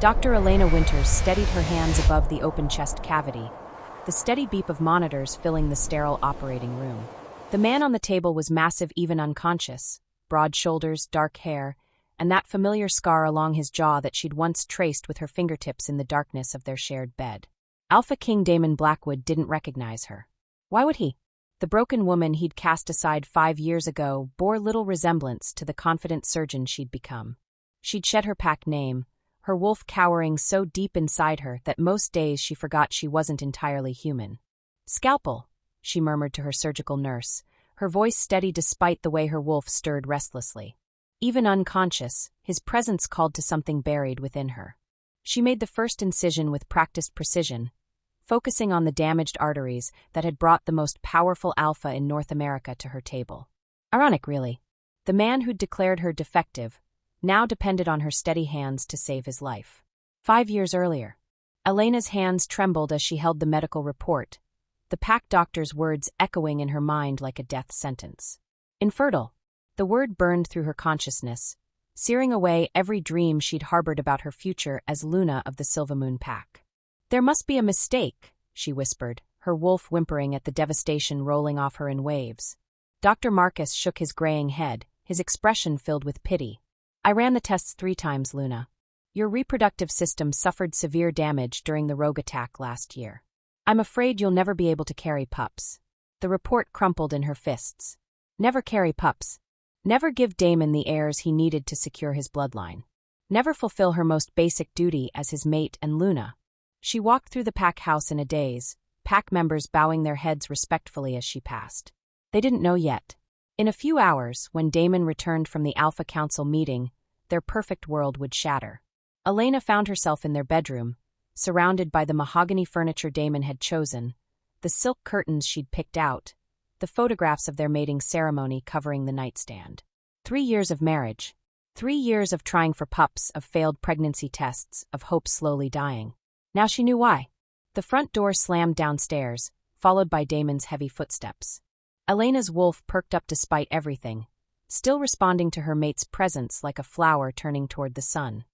Dr. Elena Winters steadied her hands above the open chest cavity, the steady beep of monitors filling the sterile operating room. The man on the table was massive, even unconscious, broad shoulders, dark hair, and that familiar scar along his jaw that she'd once traced with her fingertips in the darkness of their shared bed. Alpha King Damon Blackwood didn't recognize her. Why would he? The broken woman he'd cast aside 5 years ago bore little resemblance to the confident surgeon she'd become. She'd shed her pack name, her wolf cowering so deep inside her that most days she forgot she wasn't entirely human. "Scalpel," she murmured to her surgical nurse, her voice steady despite the way her wolf stirred restlessly. Even unconscious, his presence called to something buried within her. She made the first incision with practiced precision, focusing on the damaged arteries that had brought the most powerful alpha in North America to her table. Ironic, really. The man who'd declared her defective now depended on her steady hands to save his life. 5 years earlier. Elena's hands trembled as she held the medical report, the pack doctor's words echoing in her mind like a death sentence. Infertile. The word burned through her consciousness, searing away every dream she'd harbored about her future as Luna of the Silvermoon Pack. "There must be a mistake," she whispered, her wolf whimpering at the devastation rolling off her in waves. Dr. Marcus shook his graying head, his expression filled with pity. "I ran the tests 3 times, Luna. Your reproductive system suffered severe damage during the rogue attack last year. I'm afraid you'll never be able to carry pups." The report crumpled in her fists. Never carry pups. Never give Damon the heirs he needed to secure his bloodline. Never fulfill her most basic duty as his mate and Luna. She walked through the pack house in a daze, pack members bowing their heads respectfully as she passed. They didn't know yet. In a few hours, when Damon returned from the Alpha Council meeting, their perfect world would shatter. Elena found herself in their bedroom, surrounded by the mahogany furniture Damon had chosen, the silk curtains she'd picked out, the photographs of their mating ceremony covering the nightstand. 3 years of marriage. 3 years of trying for pups, of failed pregnancy tests, of hope slowly dying. Now she knew why. The front door slammed downstairs, followed by Damon's heavy footsteps. Elena's wolf perked up despite everything, still responding to her mate's presence like a flower turning toward the sun.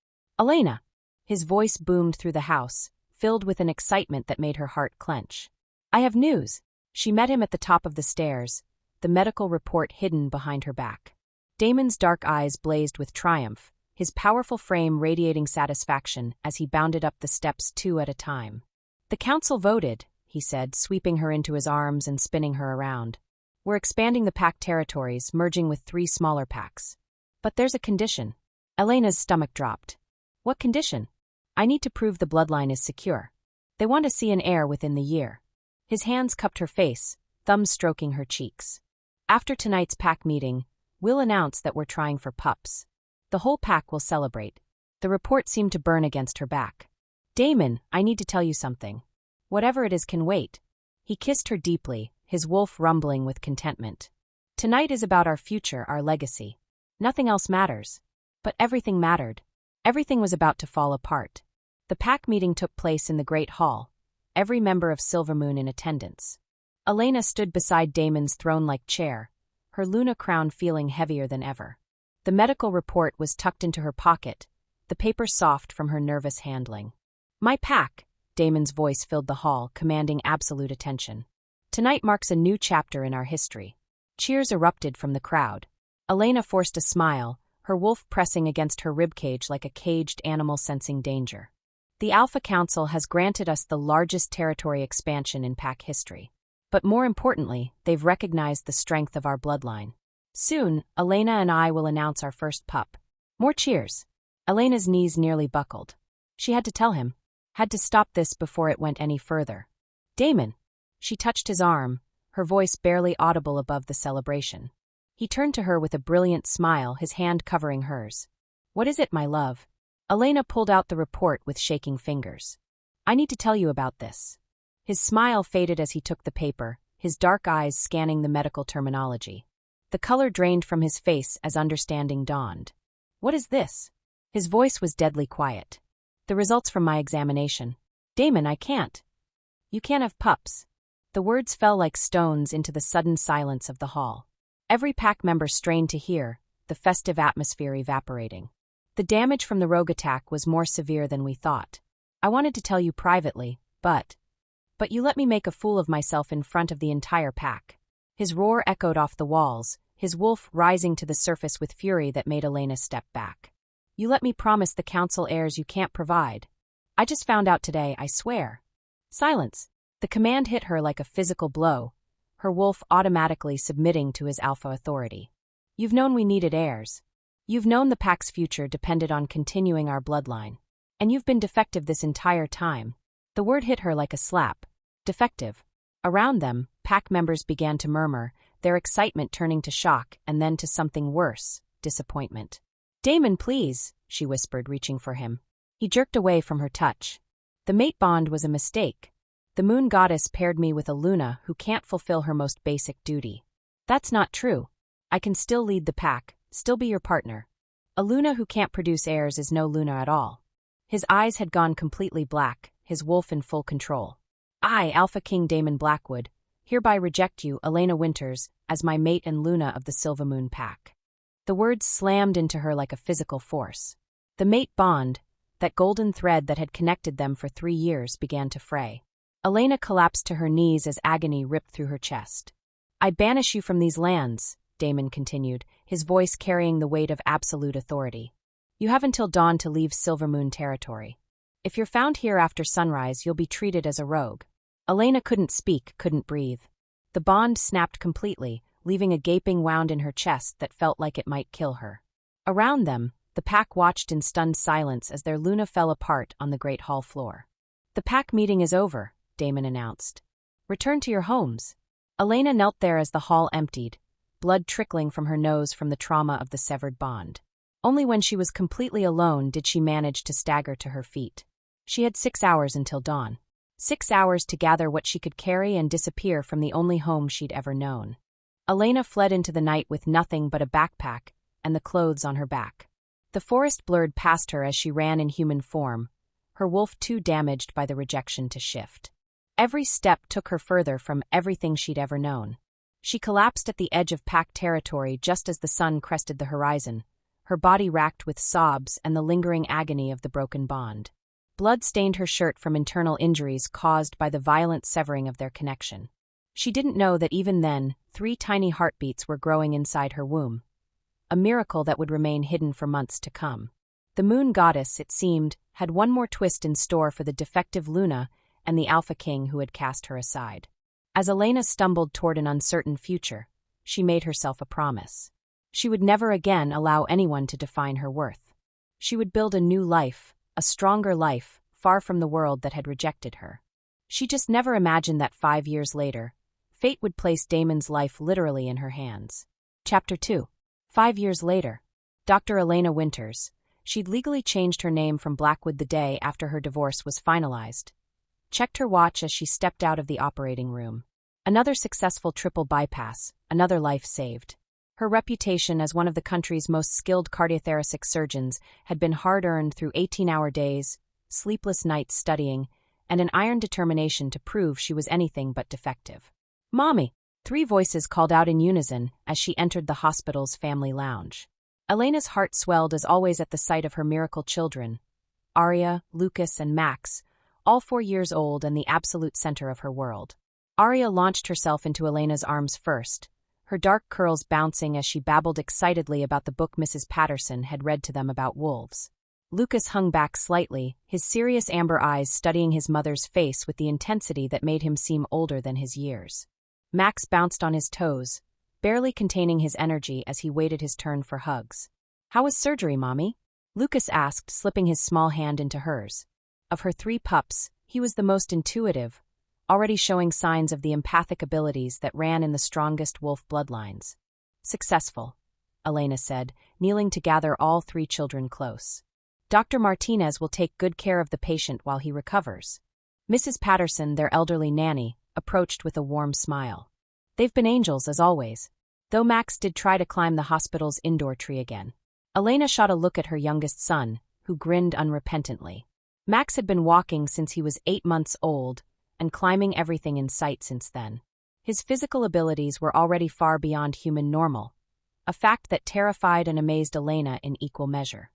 "Elena!" His voice boomed through the house, filled with an excitement that made her heart clench. "I have news." She met him at the top of the stairs, the medical report hidden behind her back. Damon's dark eyes blazed with triumph, his powerful frame radiating satisfaction as he bounded up the steps 2 at a time. "The council voted," he said, sweeping her into his arms and spinning her around. "We're expanding the pack territories, merging with 3 smaller packs. But there's a condition." Elena's stomach dropped. "What condition?" "I need to prove the bloodline is secure. They want to see an heir within the year." His hands cupped her face, thumbs stroking her cheeks. "After tonight's pack meeting, we'll announce that we're trying for pups. The whole pack will celebrate." The report seemed to burn against her back. "Damon, I need to tell you something. Whatever it is can wait." He kissed her deeply, his wolf rumbling with contentment. "Tonight is about our future, our legacy. Nothing else matters." But everything mattered. Everything was about to fall apart. The pack meeting took place in the Great Hall, every member of Silvermoon in attendance. Elena stood beside Damon's throne-like chair, her Luna crown feeling heavier than ever. The medical report was tucked into her pocket, the paper soft from her nervous handling. "My pack," Damon's voice filled the hall, commanding absolute attention. "Tonight marks a new chapter in our history." Cheers erupted from the crowd. Elena forced a smile, her wolf pressing against her ribcage like a caged animal sensing danger. "The Alpha Council has granted us the largest territory expansion in pack history. But more importantly, they've recognized the strength of our bloodline. Soon, Elena and I will announce our first pup." More cheers. Elena's knees nearly buckled. She had to tell him, had to stop this before it went any further. "Damon." She touched his arm, her voice barely audible above the celebration. He turned to her with a brilliant smile, his hand covering hers. "What is it, my love?" Elena pulled out the report with shaking fingers. "I need to tell you about this." His smile faded as he took the paper, his dark eyes scanning the medical terminology. The color drained from his face as understanding dawned. "What is this?" His voice was deadly quiet. "The results from my examination." "Damon, I can't." "You can't have pups." The words fell like stones into the sudden silence of the hall. Every pack member strained to hear, the festive atmosphere evaporating. The damage from the rogue attack was more severe than we thought. I wanted to tell you privately, but you let me make a fool of myself in front of the entire pack." His roar echoed off the walls, his wolf rising to the surface with fury that made Elena step back. "You let me promise the council heirs you can't provide. I just found out today, I swear." "Silence." The command hit her like a physical blow, her wolf automatically submitting to his alpha authority. "You've known we needed heirs. You've known the pack's future depended on continuing our bloodline. And you've been defective this entire time." The word hit her like a slap. Defective. Around them, pack members began to murmur, their excitement turning to shock and then to something worse, disappointment. "Damon, please," she whispered, reaching for him. He jerked away from her touch. "The mate bond was a mistake. The moon goddess paired me with a Luna who can't fulfill her most basic duty." "That's not true. I can still lead the pack, still be your partner. A Luna who can't produce heirs is no Luna at all." His eyes had gone completely black, his wolf in full control. "I, Alpha King Damon Blackwood, hereby reject you, Elena Winters, as my mate and Luna of the Silva Moon pack." The words slammed into her like a physical force. The mate bond, that golden thread that had connected them for 3 years, began to fray. Elena collapsed to her knees as agony ripped through her chest. "I banish you from these lands," Damon continued, his voice carrying the weight of absolute authority. "You have until dawn to leave Silvermoon territory. If you're found here after sunrise, you'll be treated as a rogue." Elena couldn't speak, couldn't breathe. The bond snapped completely, leaving a gaping wound in her chest that felt like it might kill her. Around them, the pack watched in stunned silence as their Luna fell apart on the great hall floor. "The pack meeting is over," Damon announced. "Return to your homes." Elena knelt there as the hall emptied, blood trickling from her nose from the trauma of the severed bond. Only when she was completely alone did she manage to stagger to her feet. She had 6 hours until dawn. 6 hours to gather what she could carry and disappear from the only home she'd ever known. Elena fled into the night with nothing but a backpack and the clothes on her back. The forest blurred past her as she ran in human form, her wolf too damaged by the rejection to shift. Every step took her further from everything she'd ever known. She collapsed at the edge of pack territory just as the sun crested the horizon, her body racked with sobs and the lingering agony of the broken bond. Blood stained her shirt from internal injuries caused by the violent severing of their connection. She didn't know that even then, 3 tiny heartbeats were growing inside her womb. A miracle that would remain hidden for months to come. The moon goddess, it seemed, had one more twist in store for the defective Luna and the Alpha King who had cast her aside. As Elena stumbled toward an uncertain future, she made herself a promise. She would never again allow anyone to define her worth. She would build a new life, a stronger life, far from the world that had rejected her. She just never imagined that 5 years later, fate would place Damon's life literally in her hands. Chapter 2. 5 years later. Dr. Elena Winters. She'd legally changed her name from Blackwood the day after her divorce was finalized. Checked her watch as she stepped out of the operating room. Another successful triple bypass, another life saved. Her reputation as one of the country's most skilled cardiothoracic surgeons had been hard-earned through 18-hour days, sleepless nights studying, and an iron determination to prove she was anything but defective. "Mommy!" 3 voices called out in unison as she entered the hospital's family lounge. Elena's heart swelled as always at the sight of her miracle children, Aria, Lucas, and Max, all 4 years old and the absolute center of her world. Aria launched herself into Elena's arms first, her dark curls bouncing as she babbled excitedly about the book Mrs. Patterson had read to them about wolves. Lucas hung back slightly, his serious amber eyes studying his mother's face with the intensity that made him seem older than his years. Max bounced on his toes, barely containing his energy as he waited his turn for hugs. "How was surgery, Mommy?" Lucas asked, slipping his small hand into hers. Of her 3 pups, he was the most intuitive, already showing signs of the empathic abilities that ran in the strongest wolf bloodlines. "Successful," Elena said, kneeling to gather all 3 children close. "Dr. Martinez will take good care of the patient while he recovers." Mrs. Patterson, their elderly nanny, approached with a warm smile. "They've been angels as always," though Max did try to climb the hospital's indoor tree again. Elena shot a look at her youngest son, who grinned unrepentantly. Max had been walking since he was 8 months old, and climbing everything in sight since then. His physical abilities were already far beyond human normal, a fact that terrified and amazed Elena in equal measure.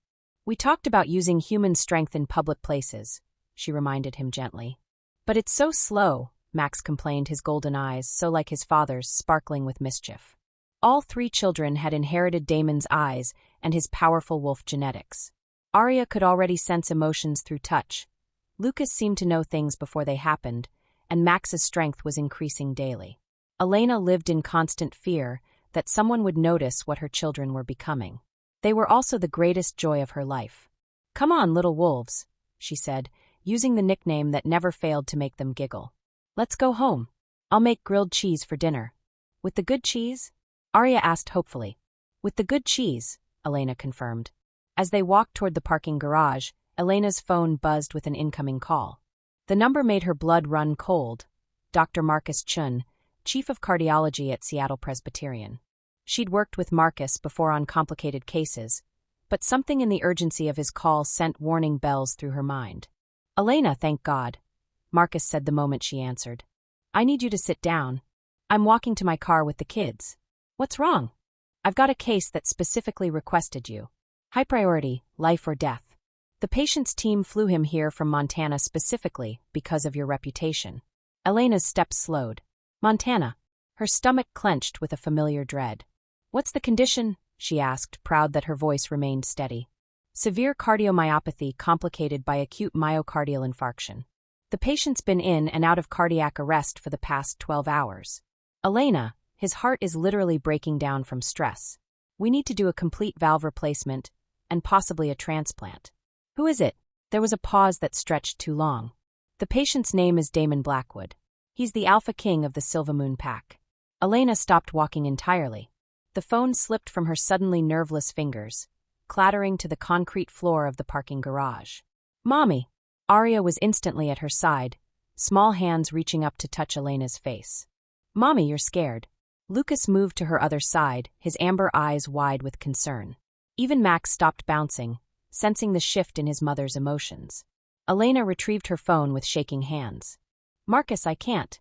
We talked about using human strength in public places, she reminded him gently. But it's so slow, Max complained, his golden eyes, so like his father's, sparkling with mischief. All 3 children had inherited Damon's eyes and his powerful wolf genetics. Arya could already sense emotions through touch. Lucas seemed to know things before they happened, and Max's strength was increasing daily. Elena lived in constant fear that someone would notice what her children were becoming. They were also the greatest joy of her life. "Come on, little wolves," she said, using the nickname that never failed to make them giggle. "Let's go home. I'll make grilled cheese for dinner." "With the good cheese?" Arya asked hopefully. "With the good cheese," Elena confirmed. As they walked toward the parking garage, Elena's phone buzzed with an incoming call. The number made her blood run cold. Dr. Marcus Chun, chief of cardiology at Seattle Presbyterian. She'd worked with Marcus before on complicated cases, but something in the urgency of his call sent warning bells through her mind. "Elena, thank God," Marcus said the moment she answered. "I need you to sit down. I'm walking to my car with the kids." "What's wrong?" "I've got a case that specifically requested you. High priority, life or death. The patient's team flew him here from Montana specifically because of your reputation." Elena's steps slowed. "Montana." Her stomach clenched with a familiar dread. "What's the condition?" she asked, proud that her voice remained steady. "Severe cardiomyopathy complicated by acute myocardial infarction. The patient's been in and out of cardiac arrest for the past 12 hours. Elena, his heart is literally breaking down from stress. We need to do a complete valve replacement and possibly a transplant." "Who is it?" There was a pause that stretched too long. "The patient's name is Damon Blackwood. He's the Alpha King of the Silvermoon Pack." Elena stopped walking entirely. The phone slipped from her suddenly nerveless fingers, clattering to the concrete floor of the parking garage. "Mommy!" Arya was instantly at her side, small hands reaching up to touch Elena's face. "Mommy, you're scared." Lucas moved to her other side, his amber eyes wide with concern. Even Max stopped bouncing, sensing the shift in his mother's emotions. Elena retrieved her phone with shaking hands. "Marcus, I can't."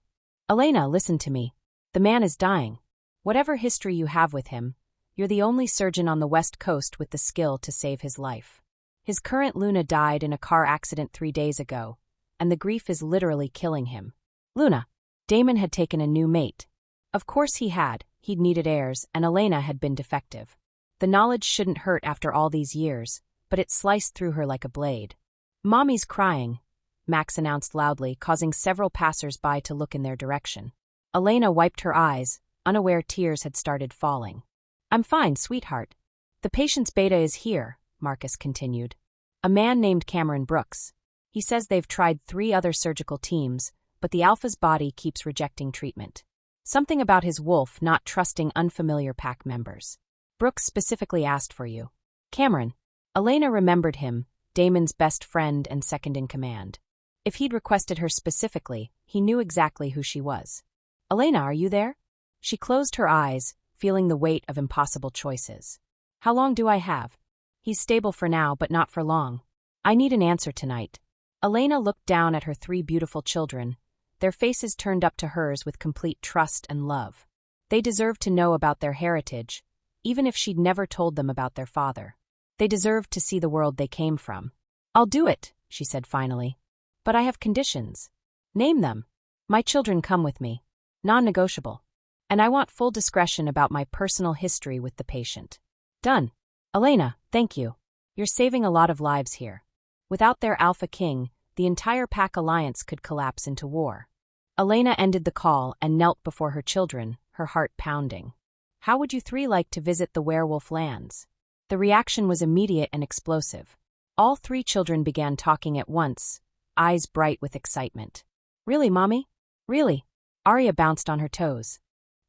"Elena, listen to me. The man is dying. Whatever history you have with him, you're the only surgeon on the West Coast with the skill to save his life. His current Luna died in a car accident 3 days ago, and the grief is literally killing him." "Luna." Damon had taken a new mate. Of course he had, he'd needed heirs, and Elena had been defective. The knowledge shouldn't hurt after all these years, but it sliced through her like a blade. "Mommy's crying," Max announced loudly, causing several passers-by to look in their direction. Elena wiped her eyes, unaware tears had started falling. "I'm fine, sweetheart. The patient's beta is here," Marcus continued. "A man named Cameron Brooks. He says they've tried 3 other surgical teams, but the Alpha's body keeps rejecting treatment. Something about his wolf not trusting unfamiliar pack members. Brooks specifically asked for you." "Cameron." Elena remembered him, Damon's best friend and second in command. If he'd requested her specifically, he knew exactly who she was. "Elena, are you there?" She closed her eyes, feeling the weight of impossible choices. "How long do I have?" "He's stable for now, but not for long. I need an answer tonight." Elena looked down at her 3 beautiful children, their faces turned up to hers with complete trust and love. They deserved to know about their heritage, even if she'd never told them about their father. They deserved to see the world they came from. "I'll do it," she said finally. "But I have conditions." "Name them." "My children come with me. Non-negotiable. And I want full discretion about my personal history with the patient." "Done." "Elena, thank you. You're saving a lot of lives here. Without their Alpha King, the entire Pack Alliance could collapse into war." Elena ended the call and knelt before her children, her heart pounding. "How would you 3 like to visit the Werewolf lands?" The reaction was immediate and explosive. All 3 children began talking at once, eyes bright with excitement. "Really, Mommy? Really?" Arya bounced on her toes.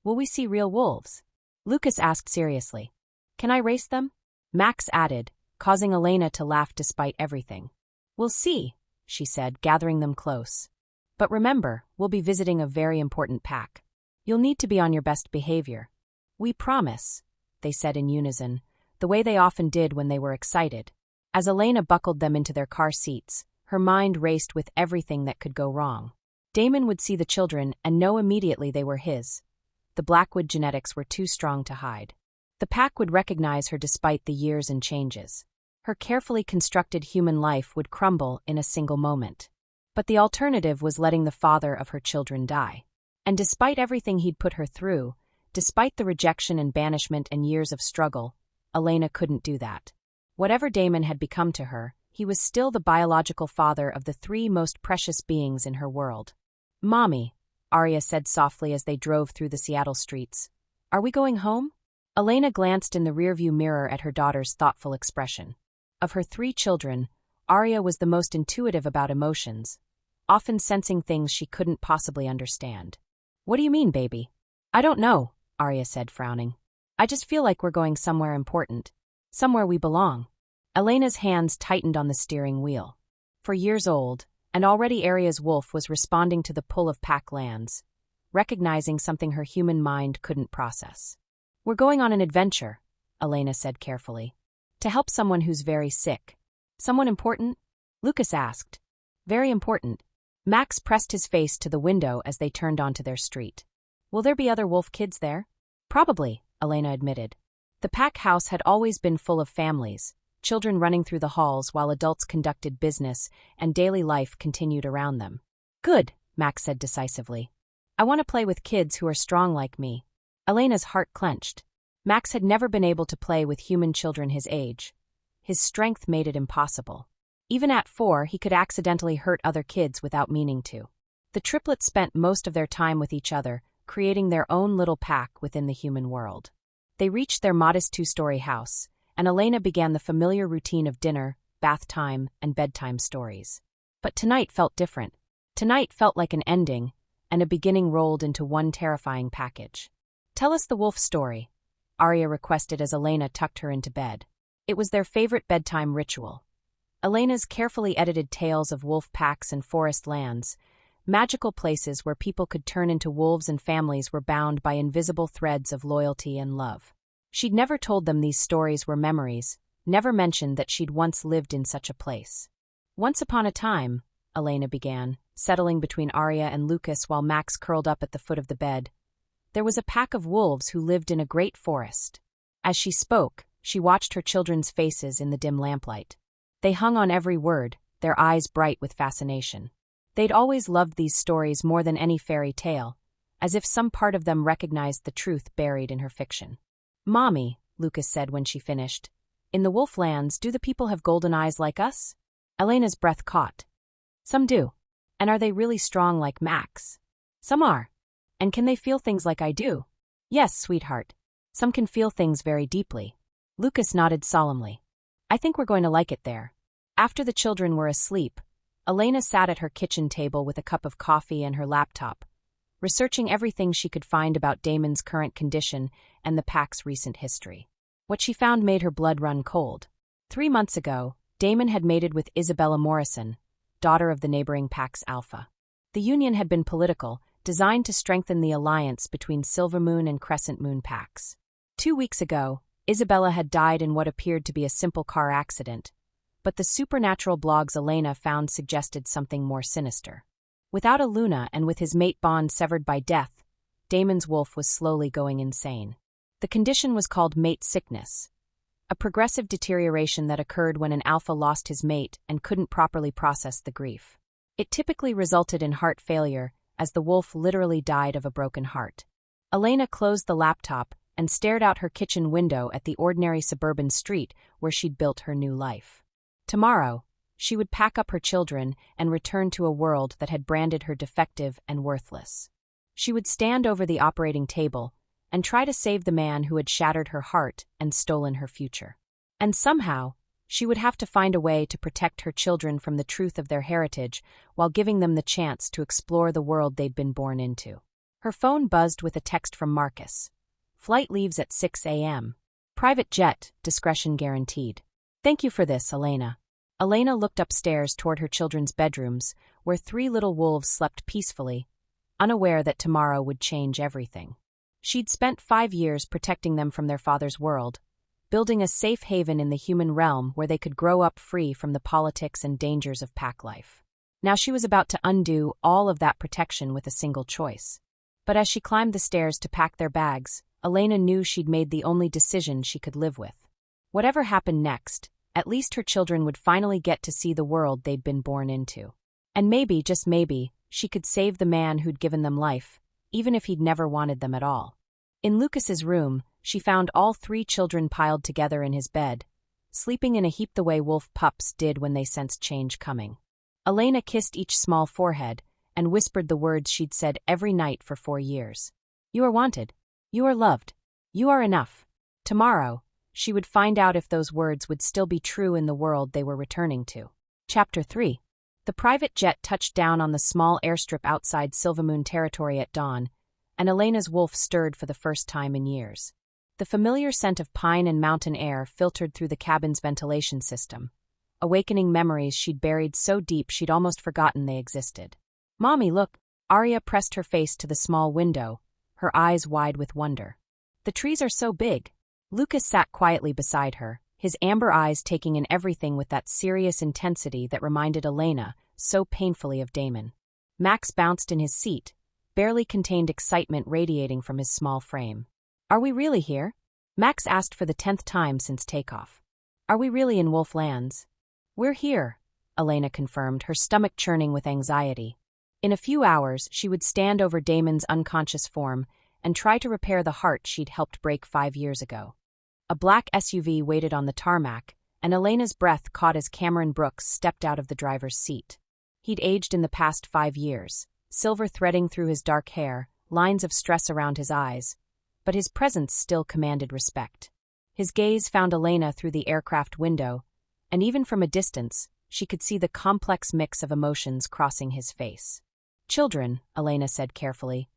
"Will we see real wolves?" Lucas asked seriously. "Can I race them?" Max added, causing Elena to laugh despite everything. "We'll see," she said, gathering them close. "But remember, we'll be visiting a very important pack. You'll need to be on your best behavior." "We promise," they said in unison, the way they often did when they were excited. As Elena buckled them into their car seats, her mind raced with everything that could go wrong. Damon would see the children and know immediately they were his. The Blackwood genetics were too strong to hide. The pack would recognize her despite the years and changes. Her carefully constructed human life would crumble in a single moment. But the alternative was letting the father of her children die. And despite everything he'd put her through, despite the rejection and banishment and years of struggle, Elena couldn't do that. Whatever Damon had become to her, he was still the biological father of the three most precious beings in her world. "Mommy," Arya said softly as they drove through the Seattle streets, "are we going home?" Elena glanced in the rearview mirror at her daughter's thoughtful expression. Of her three children, Arya was the most intuitive about emotions, often sensing things she couldn't possibly understand. "What do you mean, baby?" "I don't know," Arya said, frowning. "I just feel like we're going somewhere important. Somewhere we belong." Elena's hands tightened on the steering wheel. For years old, and already Arya's wolf was responding to the pull of pack lands, recognizing something her human mind couldn't process. "We're going on an adventure," Elena said carefully. "To help someone who's very sick." "Someone important?" Lucas asked. "Very important." Max pressed his face to the window as they turned onto their street. "Will there be other wolf kids there?" "Probably," Elena admitted. The pack house had always been full of families, children running through the halls while adults conducted business and daily life continued around them. "Good," Max said decisively. "I want to play with kids who are strong like me." Elena's heart clenched. Max had never been able to play with human children his age. His strength made it impossible. Even at 4, he could accidentally hurt other kids without meaning to. The triplets spent most of their time with each other, creating their own little pack within the human world. They reached their modest 2-story house, and Elena began the familiar routine of dinner, bath time, and bedtime stories. But tonight felt different. Tonight felt like an ending, and a beginning rolled into one terrifying package. "Tell us the wolf story," Arya requested as Elena tucked her into bed. It was their favorite bedtime ritual. Elena's carefully edited tales of wolf packs and forest lands, magical places where people could turn into wolves and families were bound by invisible threads of loyalty and love. She'd never told them these stories were memories, never mentioned that she'd once lived in such a place. "Once upon a time," Elena began, settling between Arya and Lucas while Max curled up at the foot of the bed, "there was a pack of wolves who lived in a great forest." As she spoke, she watched her children's faces in the dim lamplight. They hung on every word, their eyes bright with fascination. They'd always loved these stories more than any fairy tale, as if some part of them recognized the truth buried in her fiction. "Mommy," Lucas said when she finished, "in the Wolflands, do the people have golden eyes like us?" Elena's breath caught. "Some do. And are they really strong like Max?" "Some are. And can they feel things like I do?" "Yes, sweetheart. Some can feel things very deeply." Lucas nodded solemnly. "I think we're going to like it there." After the children were asleep, Elena sat at her kitchen table with a cup of coffee and her laptop, researching everything she could find about Damon's current condition and the pack's recent history. What she found made her blood run cold. 3 months ago, Damon had mated with Isabella Morrison, daughter of the neighboring pack's alpha. The union had been political, designed to strengthen the alliance between Silvermoon and Crescent Moon packs. 2 weeks ago, Isabella had died in what appeared to be a simple car accident, but the supernatural blogs Elena found suggested something more sinister. Without a Luna and with his mate bond severed by death, Damon's wolf was slowly going insane. The condition was called mate sickness, a progressive deterioration that occurred when an alpha lost his mate and couldn't properly process the grief. It typically resulted in heart failure, as the wolf literally died of a broken heart. Elena closed the laptop and stared out her kitchen window at the ordinary suburban street where she'd built her new life. Tomorrow, she would pack up her children and return to a world that had branded her defective and worthless. She would stand over the operating table and try to save the man who had shattered her heart and stolen her future. And somehow, she would have to find a way to protect her children from the truth of their heritage while giving them the chance to explore the world they'd been born into. Her phone buzzed with a text from Marcus. "Flight leaves at 6 a.m. Private jet, discretion guaranteed. Thank you for this, Elena." Elena looked upstairs toward her children's bedrooms, where 3 little wolves slept peacefully, unaware that tomorrow would change everything. She'd spent 5 years protecting them from their father's world, building a safe haven in the human realm where they could grow up free from the politics and dangers of pack life. Now she was about to undo all of that protection with a single choice. But as she climbed the stairs to pack their bags, Elena knew she'd made the only decision she could live with. Whatever happened next, At least her children would finally get to see the world they'd been born into. And maybe, just maybe, she could save the man who'd given them life, even if he'd never wanted them at all. In Lucas's room, she found all 3 children piled together in his bed, sleeping in a heap the way wolf pups did when they sensed change coming. Elena kissed each small forehead and whispered the words she'd said every night for 4 years. You are wanted. You are loved. You are enough. Tomorrow, she would find out if those words would still be true in the world they were returning to. Chapter 3. The private jet touched down on the small airstrip outside Silvermoon territory at dawn, and Elena's wolf stirred for the first time in years. The familiar scent of pine and mountain air filtered through the cabin's ventilation system, awakening memories she'd buried so deep she'd almost forgotten they existed. Mommy, look! Arya pressed her face to the small window, her eyes wide with wonder. The trees are so big. Lucas sat quietly beside her, his amber eyes taking in everything with that serious intensity that reminded Elena so painfully of Damon. Max bounced in his seat, barely contained excitement radiating from his small frame. Are we really here? Max asked for the 10th time since takeoff. Are we really in Wolf Lands? We're here, Elena confirmed, her stomach churning with anxiety. In a few hours, she would stand over Damon's unconscious form and try to repair the heart she'd helped break 5 years ago. A black SUV waited on the tarmac, and Elena's breath caught as Cameron Brooks stepped out of the driver's seat. He'd aged in the past 5 years, silver threading through his dark hair, lines of stress around his eyes, but his presence still commanded respect. His gaze found Elena through the aircraft window, and even from a distance, she could see the complex mix of emotions crossing his face. Children, Elena said carefully.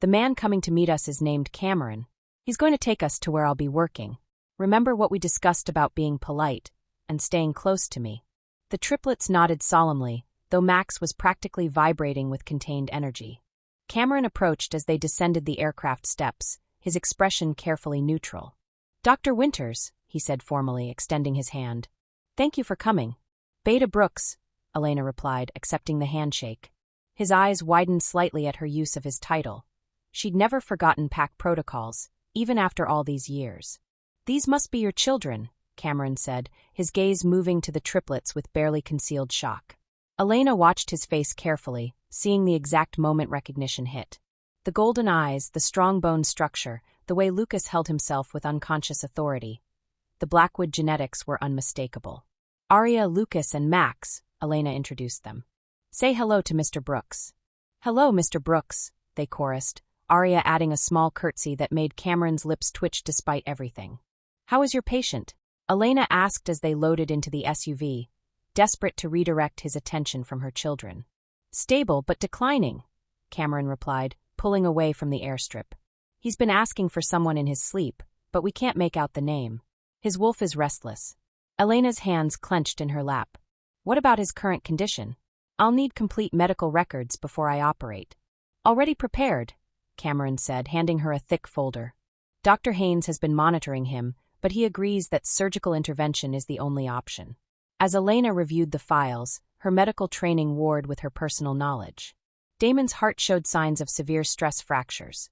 The man coming to meet us is named Cameron. He's going to take us to where I'll be working. Remember what we discussed about being polite and staying close to me. The triplets nodded solemnly, though Max was practically vibrating with contained energy. Cameron approached as they descended the aircraft steps, his expression carefully neutral. Dr. Winters, he said formally, extending his hand. Thank you for coming. Beta Brooks, Elena replied, accepting the handshake. His eyes widened slightly at her use of his title. She'd never forgotten pack protocols, even after all these years. These must be your children, Cameron said, his gaze moving to the triplets with barely concealed shock. Elena watched his face carefully, seeing the exact moment recognition hit. The golden eyes, the strong bone structure, the way Lucas held himself with unconscious authority. The Blackwood genetics were unmistakable. Arya, Lucas, and Max, Elena introduced them. Say hello to Mr. Brooks. Hello, Mr. Brooks, they chorused, Arya adding a small curtsy that made Cameron's lips twitch despite everything. How is your patient? Elena asked as they loaded into the SUV, desperate to redirect his attention from her children. Stable but declining, Cameron replied, pulling away from the airstrip. He's been asking for someone in his sleep, but we can't make out the name. His wolf is restless. Elena's hands clenched in her lap. What about his current condition? I'll need complete medical records before I operate. Already prepared, Cameron said, handing her a thick folder. Dr. Haynes has been monitoring him, but he agrees that surgical intervention is the only option. As Elena reviewed the files, her medical training warred with her personal knowledge. Damon's heart showed signs of severe stress fractures,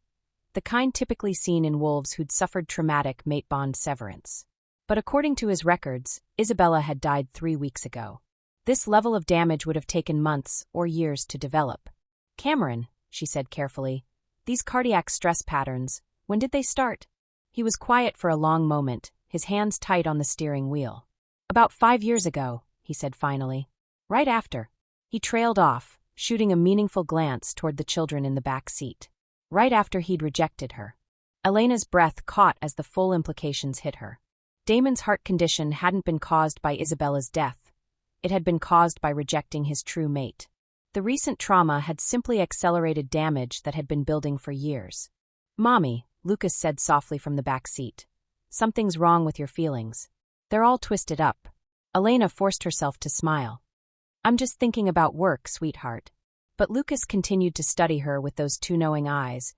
the kind typically seen in wolves who'd suffered traumatic mate bond severance. But according to his records, Isabella had died 3 weeks ago. This level of damage would have taken months or years to develop. Cameron, she said carefully, these cardiac stress patterns, when did they start? He was quiet for a long moment, his hands tight on the steering wheel. About 5 years ago, he said finally. Right after. He trailed off, shooting a meaningful glance toward the children in the back seat. Right after he'd rejected her. Elena's breath caught as the full implications hit her. Damon's heart condition hadn't been caused by Isabella's death. It had been caused by rejecting his true mate. The recent trauma had simply accelerated damage that had been building for years. Mommy, Lucas said softly from the back seat. Something's wrong with your feelings. They're all twisted up. Elena forced herself to smile. I'm just thinking about work, sweetheart. But Lucas continued to study her with those 2 knowing eyes,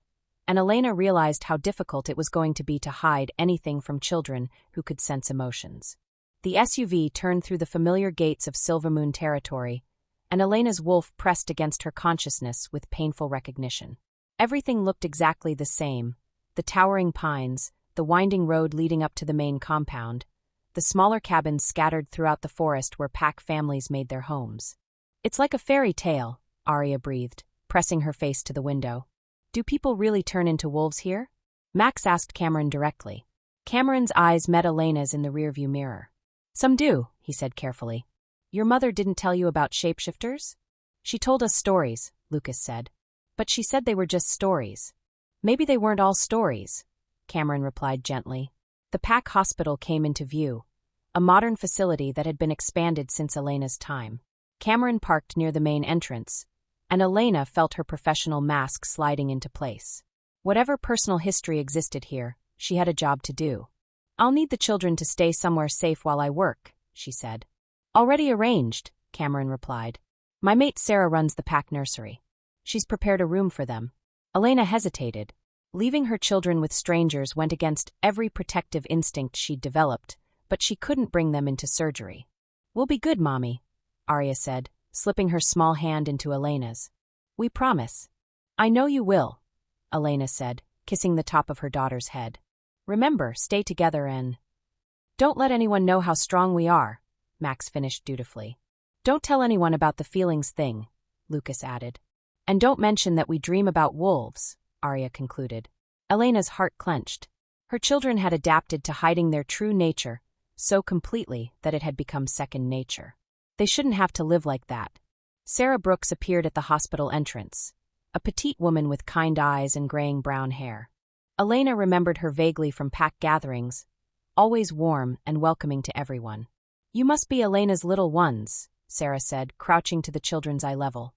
and Elena realized how difficult it was going to be to hide anything from children who could sense emotions. The SUV turned through the familiar gates of Silvermoon territory, and Elena's wolf pressed against her consciousness with painful recognition. Everything looked exactly the same, the towering pines, the winding road leading up to the main compound, the smaller cabins scattered throughout the forest where pack families made their homes. It's like a fairy tale, Arya breathed, pressing her face to the window. Do people really turn into wolves here? Max asked Cameron directly. Cameron's eyes met Elena's in the rearview mirror. Some do, he said carefully. Your mother didn't tell you about shapeshifters? She told us stories, Lucas said. But she said they were just stories. Maybe they weren't all stories, Cameron replied gently. The pack hospital came into view, a modern facility that had been expanded since Elena's time. Cameron parked near the main entrance, and Elena felt her professional mask sliding into place. Whatever personal history existed here, she had a job to do. I'll need the children to stay somewhere safe while I work, she said. Already arranged, Cameron replied. My mate Sarah runs the pack nursery. She's prepared a room for them. Elena hesitated. Leaving her children with strangers went against every protective instinct she'd developed, but she couldn't bring them into surgery. We'll be good, Mommy, Arya said, slipping her small hand into Elena's. We promise. I know you will, Elena said, kissing the top of her daughter's head. Remember, stay together and... Don't let anyone know how strong we are, Max finished dutifully. Don't tell anyone about the feelings thing, Lucas added. And don't mention that we dream about wolves, Arya concluded. Elena's heart clenched. Her children had adapted to hiding their true nature so completely that it had become second nature. They shouldn't have to live like that. Sarah Brooks appeared at the hospital entrance, a petite woman with kind eyes and graying brown hair. Elena remembered her vaguely from pack gatherings, always warm and welcoming to everyone. You must be Elena's little ones, Sarah said, crouching to the children's eye level.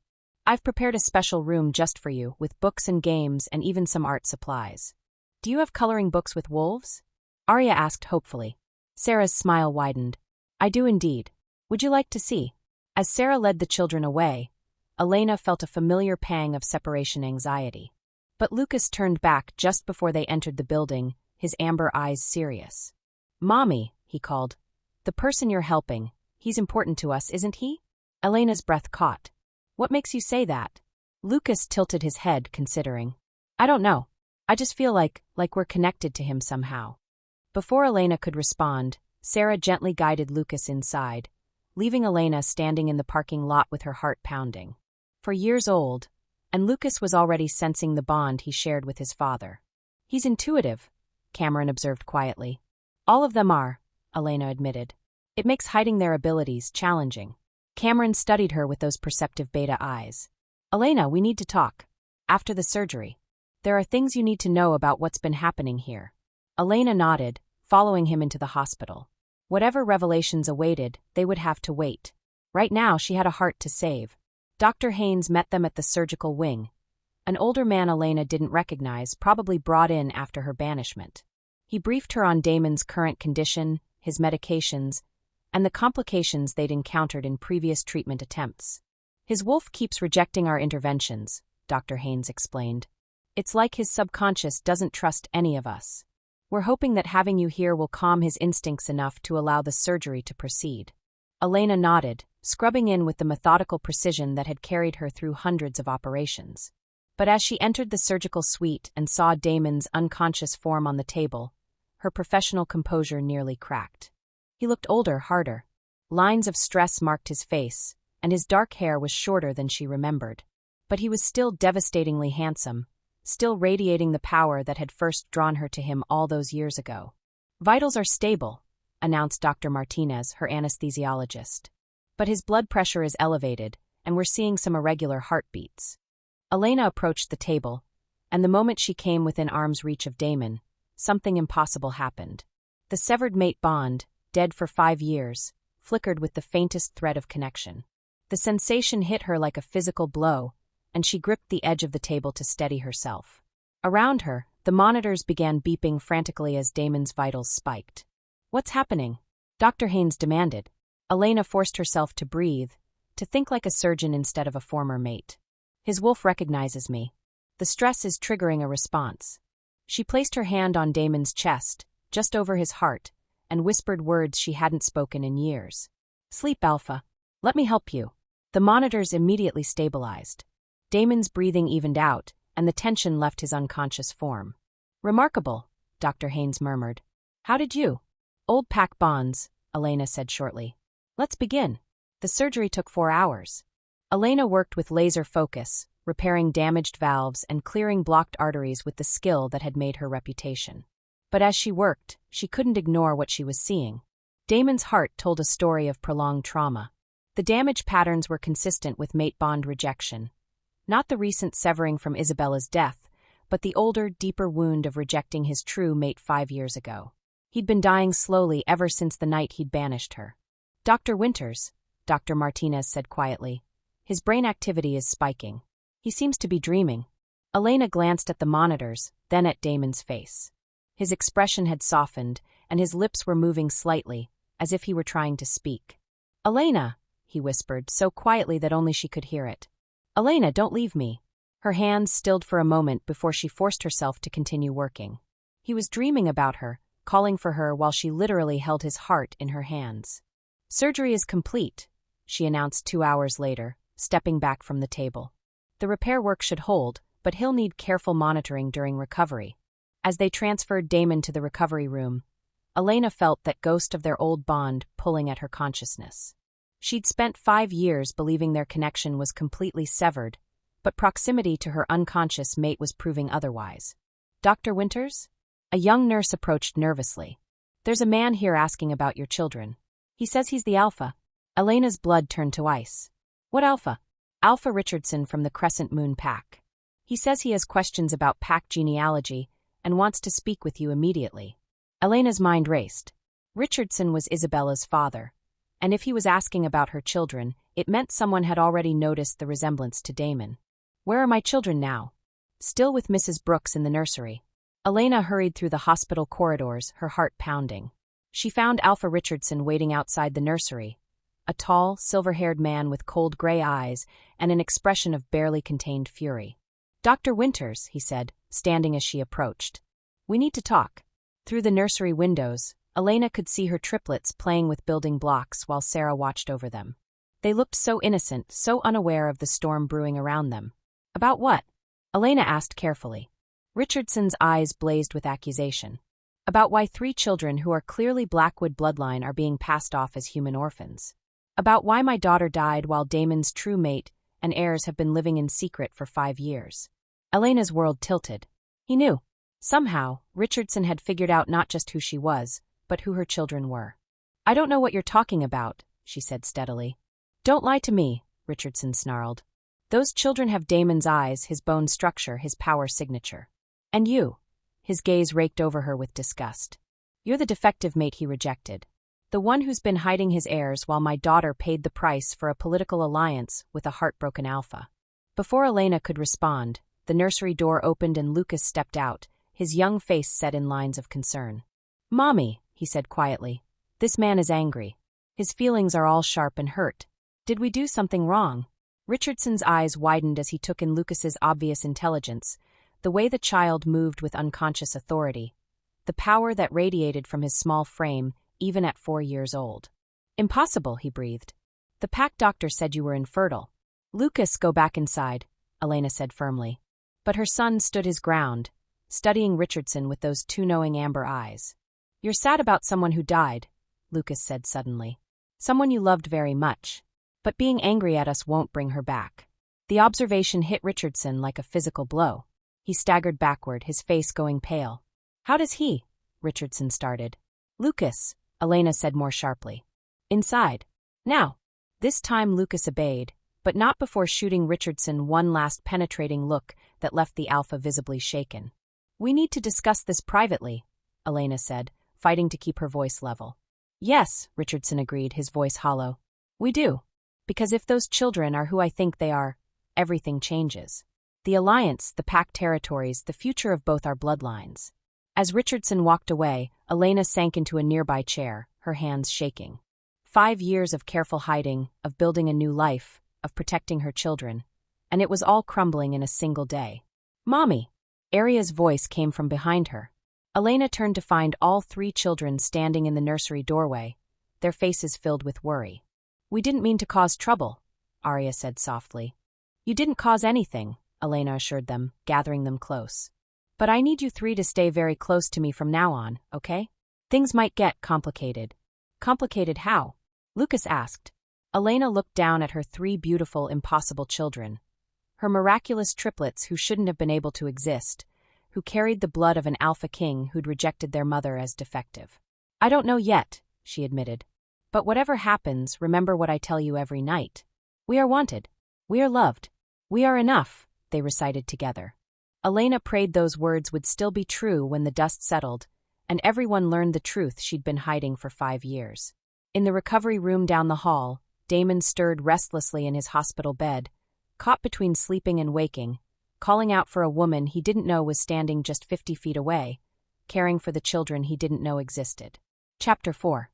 I've prepared a special room just for you, with books and games and even some art supplies. Do you have coloring books with wolves? Arya asked hopefully. Sarah's smile widened. I do indeed. Would you like to see? As Sarah led the children away, Elena felt a familiar pang of separation anxiety. But Lucas turned back just before they entered the building, his amber eyes serious. Mommy, he called. The person you're helping, he's important to us, isn't he? Elena's breath caught. What makes you say that? Lucas tilted his head, considering. I don't know. I just feel like we're connected to him somehow. Before Elena could respond, Sarah gently guided Lucas inside, leaving Elena standing in the parking lot with her heart pounding. For years old, and Lucas was already sensing the bond he shared with his father. He's intuitive, Cameron observed quietly. All of them are, Elena admitted. It makes hiding their abilities challenging. Cameron studied her with those perceptive beta eyes. Elena, we need to talk. After the surgery. There are things you need to know about what's been happening here. Elena nodded, following him into the hospital. Whatever revelations awaited, they would have to wait. Right now, she had a heart to save. Dr. Haynes met them at the surgical wing. An older man Elena didn't recognize, probably brought in after her banishment. He briefed her on Damon's current condition, his medications, and the complications they'd encountered in previous treatment attempts. His wolf keeps rejecting our interventions, Dr. Haynes explained. It's like his subconscious doesn't trust any of us. We're hoping that having you here will calm his instincts enough to allow the surgery to proceed. Elena nodded, scrubbing in with the methodical precision that had carried her through hundreds of operations. But as she entered the surgical suite and saw Damon's unconscious form on the table, her professional composure nearly cracked. He looked older, harder. Lines of stress marked his face, and his dark hair was shorter than she remembered. But he was still devastatingly handsome, still radiating the power that had first drawn her to him all those years ago. Vitals are stable, announced Dr. Martinez, her anesthesiologist. But his blood pressure is elevated, and we're seeing some irregular heartbeats. Elena approached the table, and the moment she came within arm's reach of Damon, something impossible happened. The severed mate bond, dead for 5 years, flickered with the faintest thread of connection. The sensation hit her like a physical blow, and she gripped the edge of the table to steady herself. Around her, the monitors began beeping frantically as Damon's vitals spiked. What's happening? Dr. Haynes demanded. Elena forced herself to breathe, to think like a surgeon instead of a former mate. His wolf recognizes me. The stress is triggering a response. She placed her hand on Damon's chest, just over his heart, and whispered words she hadn't spoken in years. Sleep, Alpha. Let me help you. The monitors immediately stabilized. Damon's breathing evened out, and the tension left his unconscious form. Remarkable, Dr. Haynes murmured. How did you? Old pack bonds, Elena said shortly. Let's begin. The surgery took 4 hours. Elena worked with laser focus, repairing damaged valves and clearing blocked arteries with the skill that had made her reputation. But as she worked, she couldn't ignore what she was seeing. Damon's heart told a story of prolonged trauma. The damage patterns were consistent with mate bond rejection. Not the recent severing from Isabella's death, but the older, deeper wound of rejecting his true mate 5 years ago. He'd been dying slowly ever since the night he'd banished her. Dr. Winters, Dr. Martinez said quietly. His brain activity is spiking. He seems to be dreaming. Elena glanced at the monitors, then at Damon's face. His expression had softened, and his lips were moving slightly, as if he were trying to speak. Elena, he whispered, so quietly that only she could hear it. Elena, don't leave me. Her hands stilled for a moment before she forced herself to continue working. He was dreaming about her, calling for her while she literally held his heart in her hands. Surgery is complete, she announced 2 hours later, stepping back from the table. The repair work should hold, but he'll need careful monitoring during recovery. As they transferred Damon to the recovery room, Elena felt that ghost of their old bond pulling at her consciousness. She'd spent 5 years believing their connection was completely severed, but proximity to her unconscious mate was proving otherwise. Dr. Winters? A young nurse approached nervously. There's a man here asking about your children. He says he's the Alpha. Elena's blood turned to ice. What Alpha? Alpha Richardson from the Crescent Moon Pack. He says he has questions about pack genealogy and wants to speak with you immediately. Elena's mind raced. Richardson was Isabella's father, and if he was asking about her children, it meant someone had already noticed the resemblance to Damon. Where are my children now? Still with Mrs. Brooks in the nursery. Elena hurried through the hospital corridors, her heart pounding. She found Alpha Richardson waiting outside the nursery, a tall, silver-haired man with cold gray eyes and an expression of barely contained fury. Dr. Winters, he said, standing as she approached. We need to talk. Through the nursery windows, Elena could see her triplets playing with building blocks while Sarah watched over them. They looked so innocent, so unaware of the storm brewing around them. About what? Elena asked carefully. Richardson's eyes blazed with accusation. About why 3 children who are clearly Blackwood bloodline are being passed off as human orphans. About why my daughter died while Damon's true mate and heirs have been living in secret for 5 years. Elena's world tilted. He knew. Somehow, Richardson had figured out not just who she was, but who her children were. I don't know what you're talking about, she said steadily. Don't lie to me, Richardson snarled. Those children have Damon's eyes, his bone structure, his power signature. And you. His gaze raked over her with disgust. You're the defective mate he rejected. The one who's been hiding his heirs while my daughter paid the price for a political alliance with a heartbroken Alpha. Before Elena could respond, the nursery door opened and Lucas stepped out, his young face set in lines of concern. Mommy, he said quietly. This man is angry. His feelings are all sharp and hurt. Did we do something wrong? Richardson's eyes widened as he took in Lucas's obvious intelligence, the way the child moved with unconscious authority, the power that radiated from his small frame, even at 4 years old. Impossible, he breathed. The pack doctor said you were infertile. Lucas, go back inside, Elena said firmly. But her son stood his ground, studying Richardson with those 2 knowing amber eyes. You're sad about someone who died, Lucas said suddenly. Someone you loved very much. But being angry at us won't bring her back. The observation hit Richardson like a physical blow. He staggered backward, his face going pale. How does he? Richardson started. Lucas, Elena said more sharply. Inside. Now. This time Lucas obeyed, but not before shooting Richardson one last penetrating look that left the Alpha visibly shaken. We need to discuss this privately, Elena said, fighting to keep her voice level. Yes, Richardson agreed, his voice hollow. We do. Because if those children are who I think they are, everything changes. The alliance, the pack territories, the future of both our bloodlines. As Richardson walked away, Elena sank into a nearby chair, her hands shaking. 5 years of careful hiding, of building a new life, of protecting her children, and it was all crumbling in a single day. Mommy! Aria's voice came from behind her. Elena turned to find all 3 children standing in the nursery doorway, their faces filled with worry. We didn't mean to cause trouble, Aria said softly. You didn't cause anything, Elena assured them, gathering them close. But I need you 3 to stay very close to me from now on, okay? Things might get complicated. Complicated how? Lucas asked. Elena looked down at her 3 beautiful, impossible children. Her miraculous triplets who shouldn't have been able to exist, who carried the blood of an alpha king who'd rejected their mother as defective. I don't know yet, she admitted. But whatever happens, remember what I tell you every night. We are wanted. We are loved. We are enough, they recited together. Elena prayed those words would still be true when the dust settled, and everyone learned the truth she'd been hiding for 5 years. In the recovery room down the hall, Damon stirred restlessly in his hospital bed, caught between sleeping and waking, calling out for a woman he didn't know was standing just 50 feet away, caring for the children he didn't know existed. Chapter 4.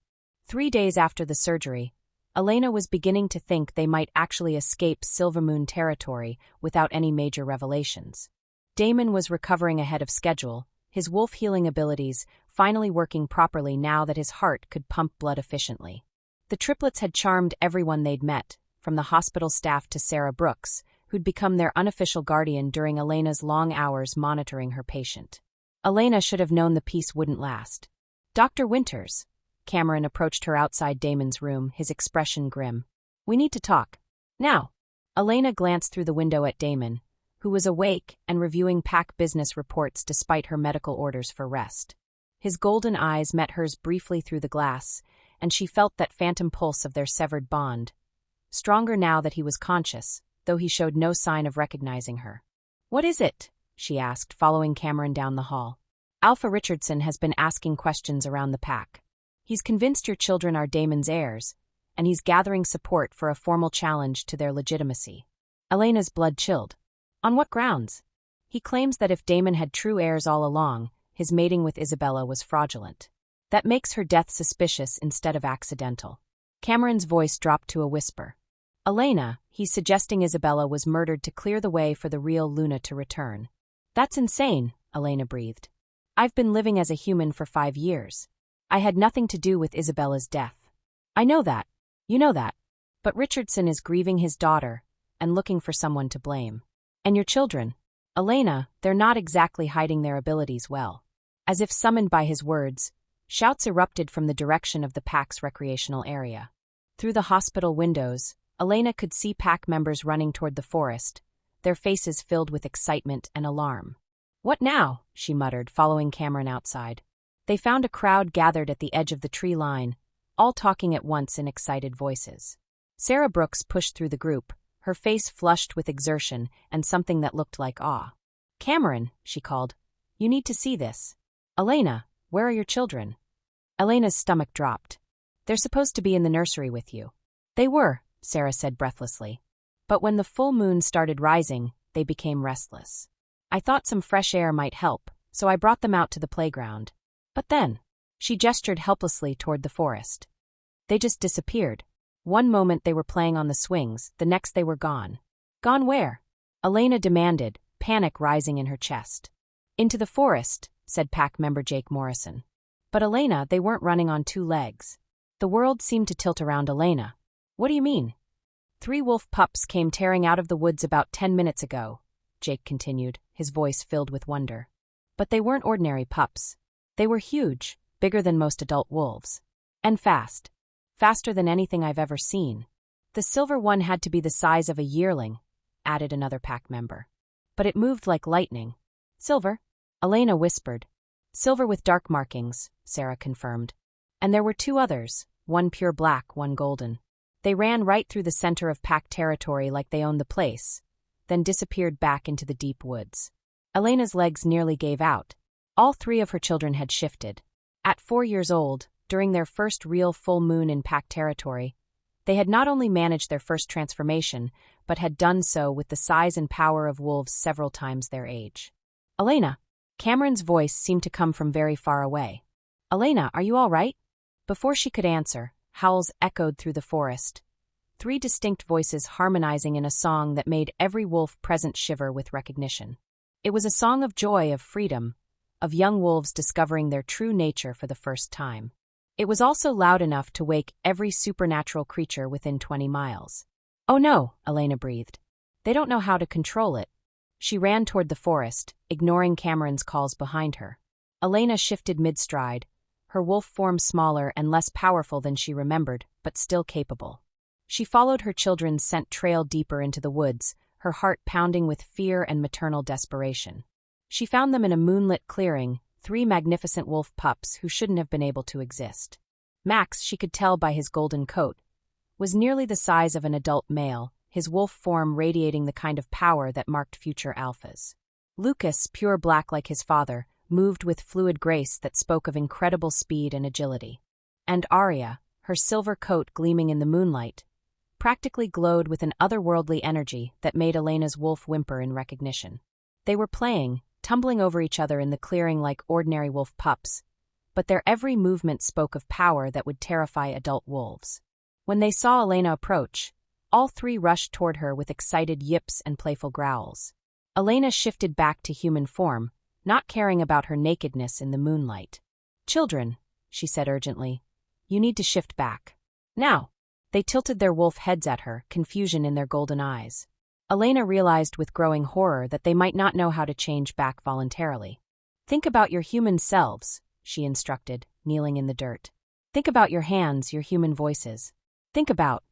3 days after the surgery, Elena was beginning to think they might actually escape Silvermoon territory without any major revelations. Damon was recovering ahead of schedule, his wolf healing abilities finally working properly now that his heart could pump blood efficiently. The triplets had charmed everyone they'd met, from the hospital staff to Sarah Brooks, who'd become their unofficial guardian during Elena's long hours monitoring her patient. Elena should have known the peace wouldn't last. Dr. Winters. Cameron approached her outside Damon's room, his expression grim. We need to talk. Now. Elena glanced through the window at Damon, who was awake and reviewing PAC business reports despite her medical orders for rest. His golden eyes met hers briefly through the glass, and she felt that phantom pulse of their severed bond. Stronger now that he was conscious, though he showed no sign of recognizing her. What is it? She asked, following Cameron down the hall. Alpha Richardson has been asking questions around the PAC. He's convinced your children are Damon's heirs, and he's gathering support for a formal challenge to their legitimacy. Elena's blood chilled. On what grounds? He claims that if Damon had true heirs all along, his mating with Isabella was fraudulent. That makes her death suspicious instead of accidental. Cameron's voice dropped to a whisper. Elena, he's suggesting Isabella was murdered to clear the way for the real Luna to return. That's insane, Elena breathed. I've been living as a human for 5 years. I had nothing to do with Isabella's death. I know that. You know that. But Richardson is grieving his daughter and looking for someone to blame. And your children? Elena, they're not exactly hiding their abilities well. As if summoned by his words, shouts erupted from the direction of the PAC's recreational area. Through the hospital windows, Elena could see PAC members running toward the forest, their faces filled with excitement and alarm. What now? She muttered, following Cameron outside. They found a crowd gathered at the edge of the tree line, all talking at once in excited voices. Sarah Brooks pushed through the group, her face flushed with exertion and something that looked like awe. Cameron, she called, you need to see this. Elena, where are your children? Elena's stomach dropped. They're supposed to be in the nursery with you. They were, Sarah said breathlessly. But when the full moon started rising, they became restless. I thought some fresh air might help, so I brought them out to the playground. But then, she gestured helplessly toward the forest. They just disappeared. One moment they were playing on the swings, the next they were gone. Gone where? Elena demanded, panic rising in her chest. Into the forest, said PAC member Jake Morrison. But Elena, they weren't running on 2 legs. The world seemed to tilt around Elena. What do you mean? 3 wolf pups came tearing out of the woods about 10 minutes ago, Jake continued, his voice filled with wonder. But they weren't ordinary pups. They were huge, bigger than most adult wolves. And fast. Faster than anything I've ever seen. The silver one had to be the size of a yearling, added another PAC member. But it moved like lightning. Silver? Elena whispered. Silver with dark markings, Sarah confirmed. And there were 2 others, one pure black, one golden. They ran right through the center of PAC territory like they owned the place, then disappeared back into the deep woods. Elena's legs nearly gave out. All 3 of her children had shifted. At 4 years old, during their first real full moon in PAC territory, they had not only managed their first transformation, but had done so with the size and power of wolves several times their age. Elena. Cameron's voice seemed to come from very far away. Elena, are you all right? Before she could answer, howls echoed through the forest. 3 distinct voices harmonizing in a song that made every wolf present shiver with recognition. It was a song of joy, of freedom, of young wolves discovering their true nature for the first time. It was also loud enough to wake every supernatural creature within 20 miles. Oh no, Elena breathed. They don't know how to control it. She ran toward the forest, ignoring Cameron's calls behind her. Elena shifted mid-stride, her wolf form smaller and less powerful than she remembered, but still capable. She followed her children's scent trail deeper into the woods, her heart pounding with fear and maternal desperation. She found them in a moonlit clearing, 3 magnificent wolf pups who shouldn't have been able to exist. Max, she could tell by his golden coat, was nearly the size of an adult male, his wolf form radiating the kind of power that marked future alphas. Lucas, pure black like his father, moved with fluid grace that spoke of incredible speed and agility. And Arya, her silver coat gleaming in the moonlight, practically glowed with an otherworldly energy that made Elena's wolf whimper in recognition. They were playing, tumbling over each other in the clearing like ordinary wolf pups, but their every movement spoke of power that would terrify adult wolves. When they saw Elena approach, all 3 rushed toward her with excited yips and playful growls. Elena shifted back to human form, not caring about her nakedness in the moonlight. "Children," she said urgently, "you need to shift back. Now!" They tilted their wolf heads at her, confusion in their golden eyes. Elena realized with growing horror that they might not know how to change back voluntarily. "Think about your human selves," she instructed, kneeling in the dirt. "Think about your hands, your human voices. Think about—"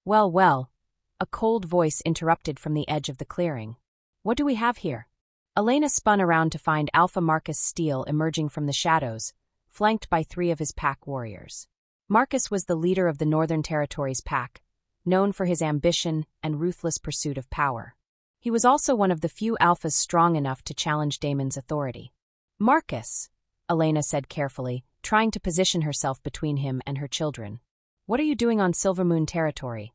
Well, a cold voice interrupted from the edge of the clearing. "What do we have here?" Elena spun around to find Alpha Marcus Steele emerging from the shadows, flanked by 3 of his pack warriors. Marcus was the leader of the Northern Territories pack, known for his ambition and ruthless pursuit of power. He was also one of the few alphas strong enough to challenge Daemon's authority. "Marcus," Elena said carefully, trying to position herself between him and her children. "What are you doing on Silvermoon territory?"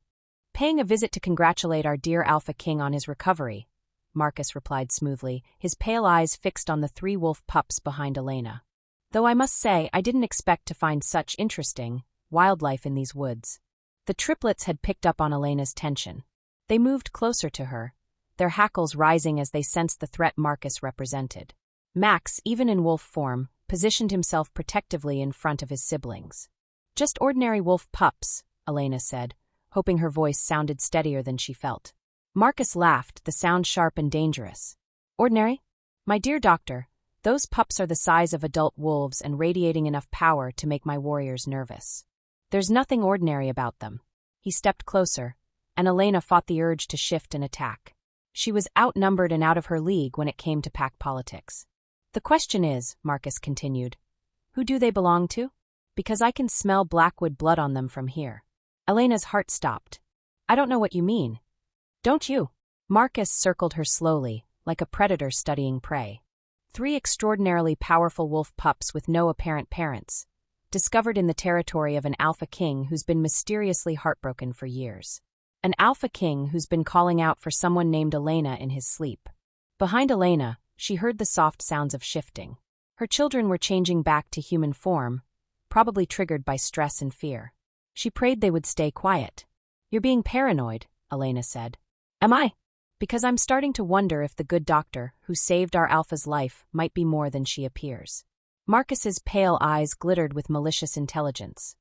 "Paying a visit to congratulate our dear Alpha King on his recovery," Marcus replied smoothly, his pale eyes fixed on the 3 wolf pups behind Elena. "Though I must say I didn't expect to find such interesting wildlife in these woods." The triplets had picked up on Elena's tension. They moved closer to her, their hackles rising as they sensed the threat Marcus represented. Max, even in wolf form, positioned himself protectively in front of his siblings. "Just ordinary wolf pups," Elena said, hoping her voice sounded steadier than she felt. Marcus laughed, the sound sharp and dangerous. "Ordinary? My dear doctor, those pups are the size of adult wolves and radiating enough power to make my warriors nervous. There's nothing ordinary about them." He stepped closer, and Elena fought the urge to shift and attack. She was outnumbered and out of her league when it came to pack politics. "The question is," Marcus continued, "who do they belong to? Because I can smell Blackwood blood on them from here." Elena's heart stopped. "I don't know what you mean." "Don't you?" Marcus circled her slowly, like a predator studying prey. 3 extraordinarily powerful wolf pups with no apparent parents, discovered in the territory of an alpha king who's been mysteriously heartbroken for years. An alpha king who's been calling out for someone named Elena in his sleep. Behind Elena, she heard the soft sounds of shifting. Her children were changing back to human form, probably triggered by stress and fear. She prayed they would stay quiet. "You're being paranoid," Elena said. "Am I?" "Because I'm starting to wonder if the good doctor who saved our alpha's life might be more than she appears." Marcus's pale eyes glittered with malicious intelligence.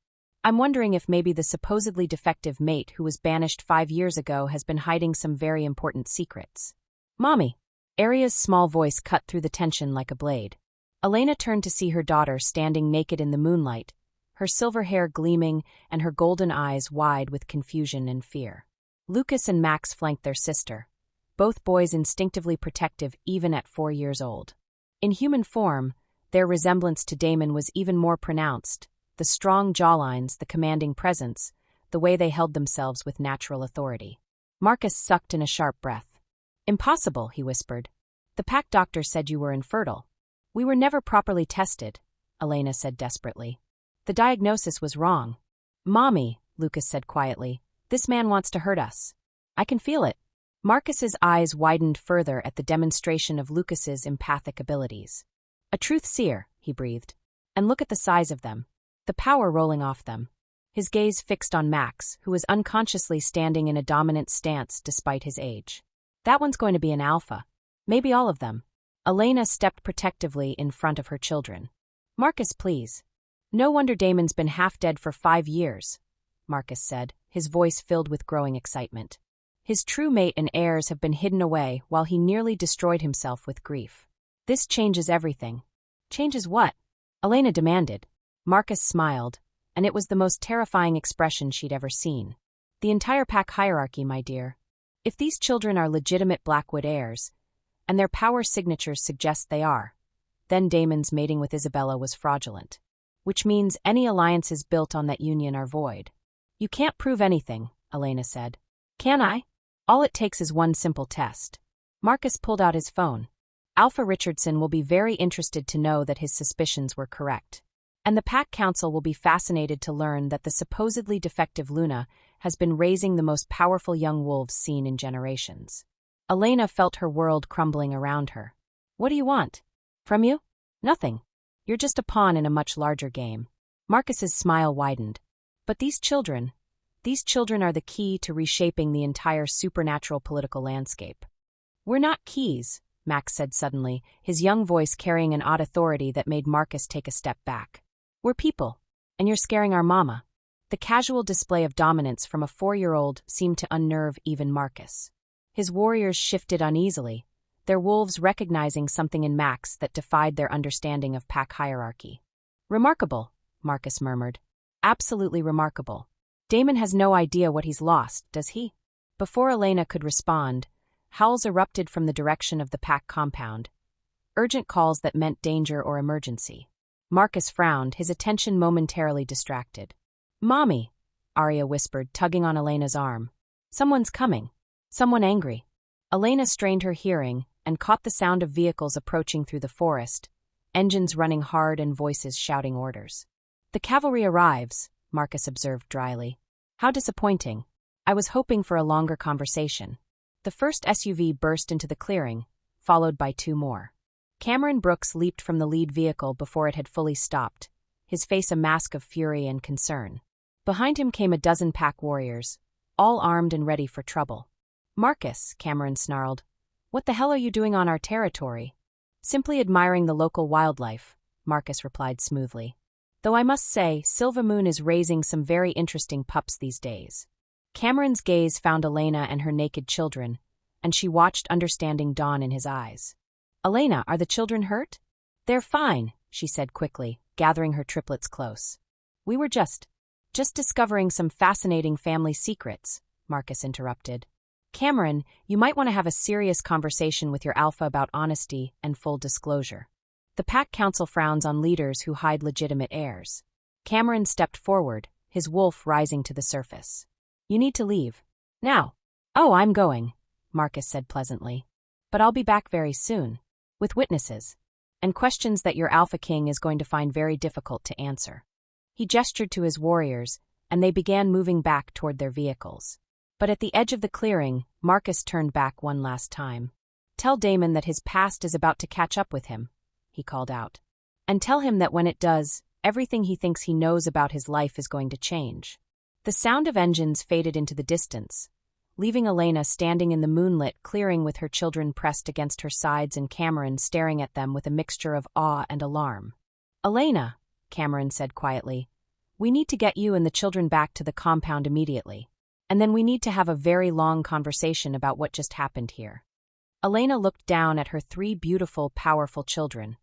"I'm wondering if maybe the supposedly defective mate who was banished 5 years ago has been hiding some very important secrets." "Mommy!" Arya's small voice cut through the tension like a blade. Elena turned to see her daughter standing naked in the moonlight, her silver hair gleaming and her golden eyes wide with confusion and fear. Lucas and Max flanked their sister, both boys instinctively protective even at 4 years old. In human form, their resemblance to Daemon was even more pronounced, the strong jawlines, the commanding presence, the way they held themselves with natural authority. Marcus sucked in a sharp breath. "Impossible," he whispered. "The pack doctor said you were infertile." "We were never properly tested," Elena said desperately. "The diagnosis was wrong." "Mommy," Lucas said quietly, "this man wants to hurt us. I can feel it." Marcus's eyes widened further at the demonstration of Lucas's empathic abilities. "A truth seer," he breathed. "And look at the size of them. The power rolling off them." His gaze fixed on Max, who was unconsciously standing in a dominant stance despite his age. "That one's going to be an alpha. Maybe all of them." Elena stepped protectively in front of her children. "Marcus, please." "No wonder Daemon's been half dead for 5 years," Marcus said, his voice filled with growing excitement. "His true mate and heirs have been hidden away while he nearly destroyed himself with grief. This changes everything." "Changes what?" Elena demanded. Marcus smiled, and it was the most terrifying expression she'd ever seen. The entire pack hierarchy, my dear. If these children are legitimate Blackwood heirs, and their power signatures suggest they are, then Damon's mating with Isabella was fraudulent. Which means any alliances built on that union are void. You can't prove anything, Elena said. Can I? All it takes is one simple test. Marcus pulled out his phone. Alpha Richardson will be very interested to know that his suspicions were correct. And the Pack Council will be fascinated to learn that the supposedly defective Luna has been raising the most powerful young wolves seen in generations. Elena felt her world crumbling around her. What do you want? From you? Nothing. You're just a pawn in a much larger game. Marcus's smile widened. But these children are the key to reshaping the entire supernatural political landscape. We're not keys, Max said suddenly, his young voice carrying an odd authority that made Marcus take a step back. We're people, and you're scaring our mama. The casual display of dominance from a 4-year-old seemed to unnerve even Marcus. His warriors shifted uneasily, their wolves recognizing something in Max that defied their understanding of pack hierarchy. Remarkable, Marcus murmured. Absolutely remarkable. Damon has no idea what he's lost, does he? Before Elena could respond, howls erupted from the direction of the pack compound. Urgent calls that meant danger or emergency. Marcus frowned, his attention momentarily distracted. Mommy, Arya whispered, tugging on Elena's arm. Someone's coming. Someone angry. Elena strained her hearing and caught the sound of vehicles approaching through the forest, engines running hard and voices shouting orders. The cavalry arrives, Marcus observed dryly. How disappointing. I was hoping for a longer conversation. The first SUV burst into the clearing, followed by 2 more. Cameron Brooks leaped from the lead vehicle before it had fully stopped, his face a mask of fury and concern. Behind him came a dozen pack warriors, all armed and ready for trouble. Marcus, Cameron snarled. What the hell are you doing on our territory? Simply admiring the local wildlife, Marcus replied smoothly. Though I must say, Silva Moon is raising some very interesting pups these days. Cameron's gaze found Elena and her naked children, and she watched understanding dawn in his eyes. Elena, are the children hurt? They're fine, she said quickly, gathering her triplets close. We were just discovering some fascinating family secrets, Marcus interrupted. Cameron, you might want to have a serious conversation with your alpha about honesty and full disclosure. The Pack Council frowns on leaders who hide legitimate heirs. Cameron stepped forward, his wolf rising to the surface. You need to leave. Now. Oh, I'm going, Marcus said pleasantly. But I'll be back very soon. With witnesses, and questions that your Alpha King is going to find very difficult to answer. He gestured to his warriors, and they began moving back toward their vehicles. But at the edge of the clearing, Marcus turned back one last time. Tell Damon that his past is about to catch up with him, he called out. And tell him that when it does, everything he thinks he knows about his life is going to change. The sound of engines faded into the distance, leaving Elena standing in the moonlit clearing with her children pressed against her sides and Cameron staring at them with a mixture of awe and alarm. Elena, Cameron said quietly, we need to get you and the children back to the compound immediately. And then we need to have a very long conversation about what just happened here. Elena looked down at her 3 beautiful, powerful children,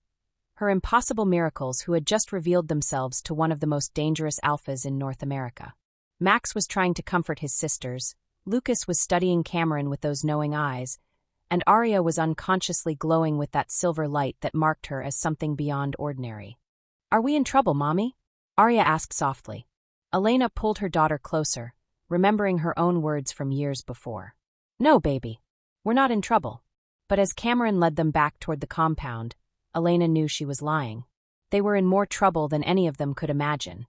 her impossible miracles who had just revealed themselves to one of the most dangerous alphas in North America. Max was trying to comfort his sisters, Lucas was studying Cameron with those knowing eyes, and Arya was unconsciously glowing with that silver light that marked her as something beyond ordinary. Are we in trouble, Mommy? Arya asked softly. Elena pulled her daughter closer, remembering her own words from years before. No, baby. We're not in trouble. But as Cameron led them back toward the compound, Elena knew she was lying. They were in more trouble than any of them could imagine.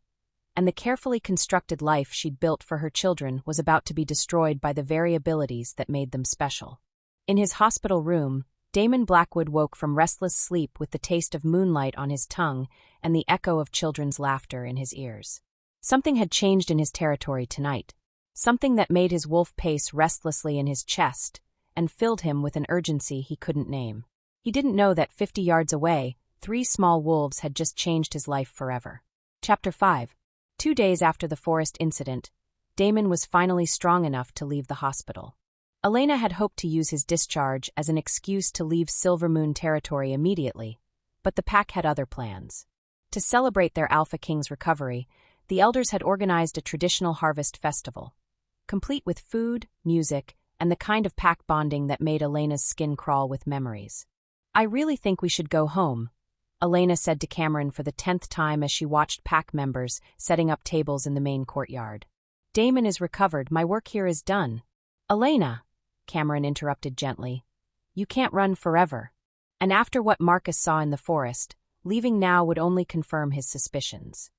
And the carefully constructed life she'd built for her children was about to be destroyed by the very abilities that made them special. In his hospital room, Damon Blackwood woke from restless sleep with the taste of moonlight on his tongue and the echo of children's laughter in his ears. Something had changed in his territory tonight, something that made his wolf pace restlessly in his chest and filled him with an urgency he couldn't name. He didn't know that 50 yards away, 3 small wolves had just changed his life forever. Chapter 5. 2 days after the forest incident, Damon was finally strong enough to leave the hospital. Elena had hoped to use his discharge as an excuse to leave Silver Moon territory immediately, but the pack had other plans. To celebrate their Alpha King's recovery, the elders had organized a traditional harvest festival, complete with food, music, and the kind of pack bonding that made Elena's skin crawl with memories. "I really think we should go home," Elena said to Cameron for the 10th time as she watched pack members setting up tables in the main courtyard. "Damon is recovered, my work here is done." "Elena," Cameron interrupted gently, "you can't run forever." And after what Marcus saw in the forest, leaving now would only confirm his suspicions.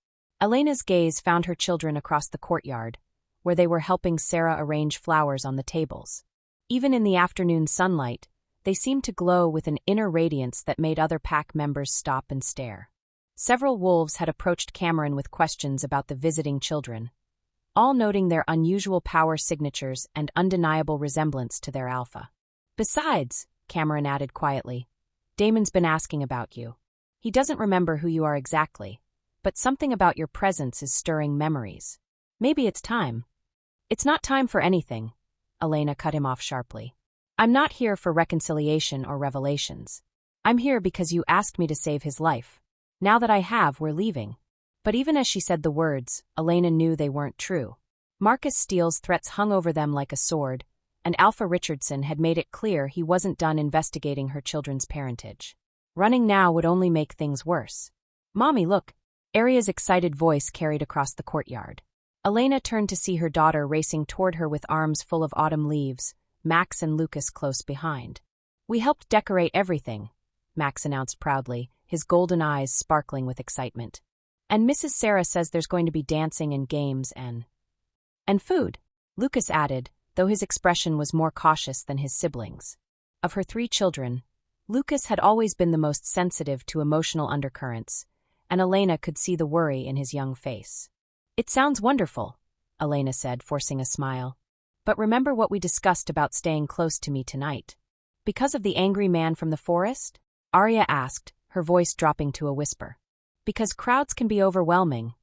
Elena's gaze found her children across the courtyard, where they were helping Sarah arrange flowers on the tables. Even in the afternoon sunlight, they seemed to glow with an inner radiance that made other pack members stop and stare. Several wolves had approached Cameron with questions about the visiting children, all noting their unusual power signatures and undeniable resemblance to their alpha. "Besides," Cameron added quietly, "Damon's been asking about you. He doesn't remember who you are exactly, but something about your presence is stirring memories. Maybe it's time." "It's not time for anything," Elena cut him off sharply. "I'm not here for reconciliation or revelations. I'm here because you asked me to save his life. Now that I have, we're leaving." But even as she said the words, Elena knew they weren't true. Marcus Steele's threats hung over them like a sword, and Alpha Richardson had made it clear he wasn't done investigating her children's parentage. Running now would only make things worse. "Mommy, look!" Aria's excited voice carried across the courtyard. Elena turned to see her daughter racing toward her with arms full of autumn leaves, Max and Lucas close behind. "We helped decorate everything," Max announced proudly, his golden eyes sparkling with excitement. "And Mrs. Sarah says there's going to be dancing and games and food," Lucas added, though his expression was more cautious than his siblings. Of her 3 children, Lucas had always been the most sensitive to emotional undercurrents, and Elena could see the worry in his young face. "It sounds wonderful," Elena said, forcing a smile. "But remember what we discussed about staying close to me tonight." "Because of the angry man from the forest?" Aria asked, her voice dropping to a whisper. "Because crowds can be overwhelming,"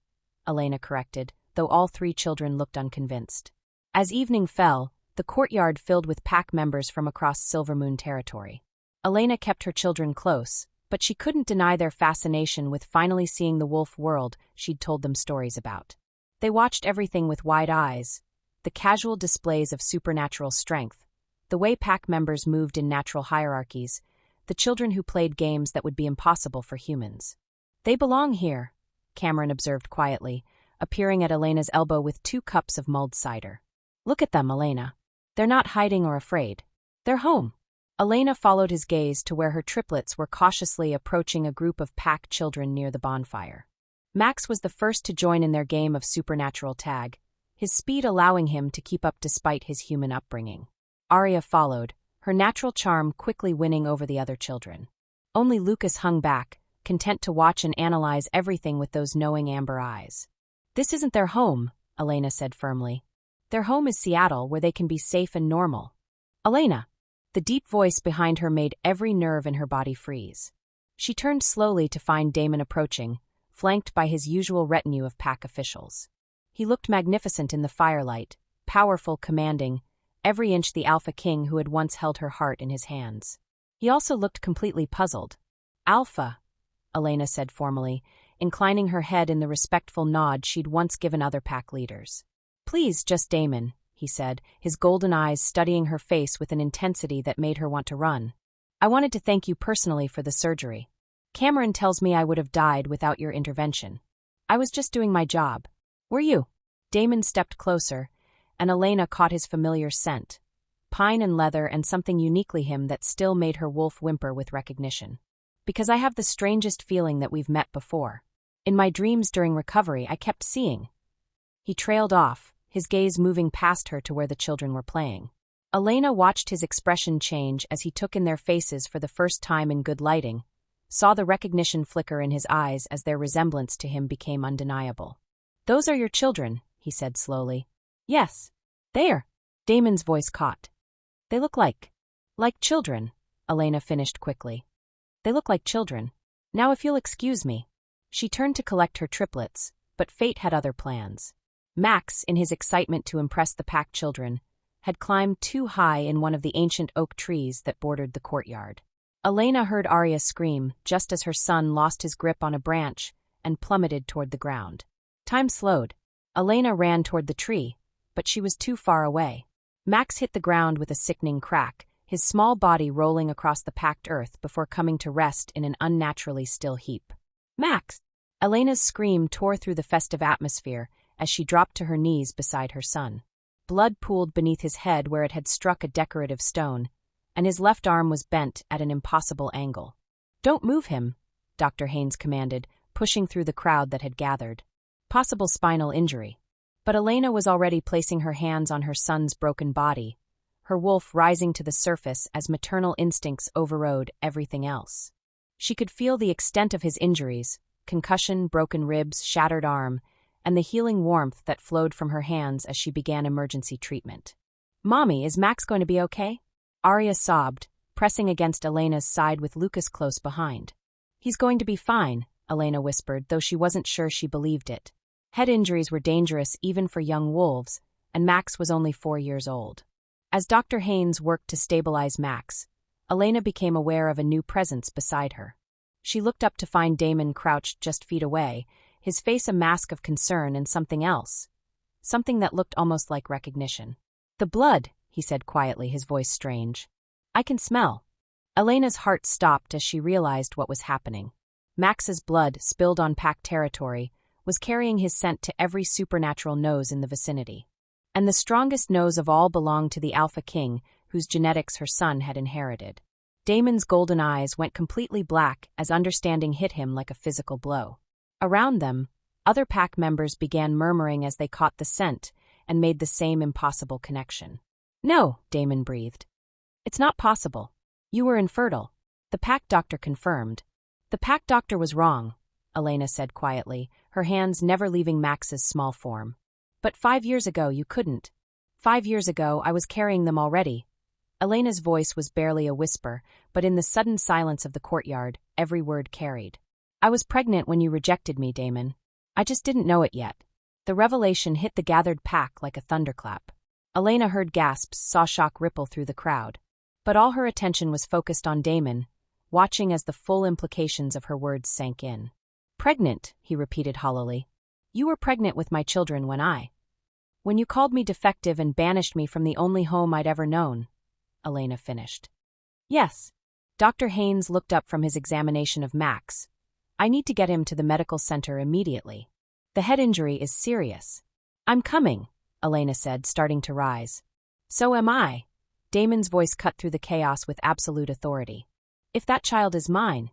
Elena corrected, though all 3 children looked unconvinced. As evening fell, the courtyard filled with pack members from across Silvermoon territory. Elena kept her children close, but she couldn't deny their fascination with finally seeing the wolf world she'd told them stories about. They watched everything with wide eyes, the casual displays of supernatural strength, the way pack members moved in natural hierarchies, the children who played games that would be impossible for humans. "They belong here," Cameron observed quietly, appearing at Elena's elbow with 2 cups of mulled cider. "Look at them, Elena. They're not hiding or afraid. They're home." Elena followed his gaze to where her triplets were cautiously approaching a group of pack children near the bonfire. Max was the first to join in their game of supernatural tag, his speed allowing him to keep up despite his human upbringing. Aria followed, her natural charm quickly winning over the other children. Only Lucas hung back, content to watch and analyze everything with those knowing amber eyes. "This isn't their home," Elena said firmly. "Their home is Seattle, where they can be safe and normal." "Elena!" The deep voice behind her made every nerve in her body freeze. She turned slowly to find Damon approaching, flanked by his usual retinue of pack officials. He looked magnificent in the firelight, powerful, commanding, every inch the Alpha King who had once held her heart in his hands. He also looked completely puzzled. "Alpha," Elena said formally, inclining her head in the respectful nod she'd once given other pack leaders. "Please, just Damon," he said, his golden eyes studying her face with an intensity that made her want to run. "I wanted to thank you personally for the surgery. Cameron tells me I would have died without your intervention. I was just doing my job. Were you?" Damon stepped closer, and Elena caught his familiar scent, pine and leather and something uniquely him that still made her wolf whimper with recognition. "Because I have the strangest feeling that we've met before. In my dreams during recovery, I kept seeing." He trailed off, his gaze moving past her to where the children were playing. Elena watched his expression change as he took in their faces for the first time in good lighting, saw the recognition flicker in his eyes as their resemblance to him became undeniable. "Those are your children," he said slowly. "Yes. There." Damon's voice caught. "They look like children," Elena finished quickly. "They look like children. Now if you'll excuse me." She turned to collect her triplets, but fate had other plans. Max, in his excitement to impress the pack children, had climbed too high in one of the ancient oak trees that bordered the courtyard. Elena heard Aria scream just as her son lost his grip on a branch and plummeted toward the ground. Time slowed. Elena ran toward the tree, but she was too far away. Max hit the ground with a sickening crack, his small body rolling across the packed earth before coming to rest in an unnaturally still heap. "Max!" Elena's scream tore through the festive atmosphere as she dropped to her knees beside her son. Blood pooled beneath his head where it had struck a decorative stone, and his left arm was bent at an impossible angle. "Don't move him," Dr. Haynes commanded, pushing through the crowd that had gathered. Possible spinal injury. But Elena was already placing her hands on her son's broken body, her wolf rising to the surface as maternal instincts overrode everything else. She could feel the extent of his injuries, concussion, broken ribs, shattered arm, and the healing warmth that flowed from her hands as she began emergency treatment. "Mommy, is Max going to be okay?" Arya sobbed, pressing against Elena's side with Lucas close behind. "He's going to be fine," Elena whispered, though she wasn't sure she believed it. Head injuries were dangerous even for young wolves, and Max was only 4 years old. As Dr. Haynes worked to stabilize Max, Elena became aware of a new presence beside her. She looked up to find Damon crouched just feet away, his face a mask of concern and something else. Something that looked almost like recognition. "The blood," he said quietly, his voice strange. "I can smell." Elena's heart stopped as she realized what was happening. Max's blood, spilled on packed territory, was carrying his scent to every supernatural nose in the vicinity. And the strongest nose of all belonged to the Alpha King, whose genetics her son had inherited. Damon's golden eyes went completely black as understanding hit him like a physical blow. Around them, other pack members began murmuring as they caught the scent and made the same impossible connection. "No," Damon breathed. "It's not possible. You were infertile," the pack doctor confirmed. "The pack doctor was wrong," Elena said quietly, her hands never leaving Max's small form. "But 5 years ago you couldn't. 5 years ago I was carrying them already." Elena's voice was barely a whisper, but in the sudden silence of the courtyard, every word carried. "I was pregnant when you rejected me, Damon. I just didn't know it yet." The revelation hit the gathered pack like a thunderclap. Elena heard gasps, saw shock ripple through the crowd. But all her attention was focused on Damon, watching as the full implications of her words sank in. "Pregnant," he repeated hollowly. "You were pregnant with my children when you called me defective and banished me from the only home I'd ever known," Elena finished. "Yes." Dr. Haynes looked up from his examination of Max. "I need to get him to the medical center immediately. The head injury is serious." "I'm coming," Elena said, starting to rise. "So am I." Damon's voice cut through the chaos with absolute authority. "If that child is mine."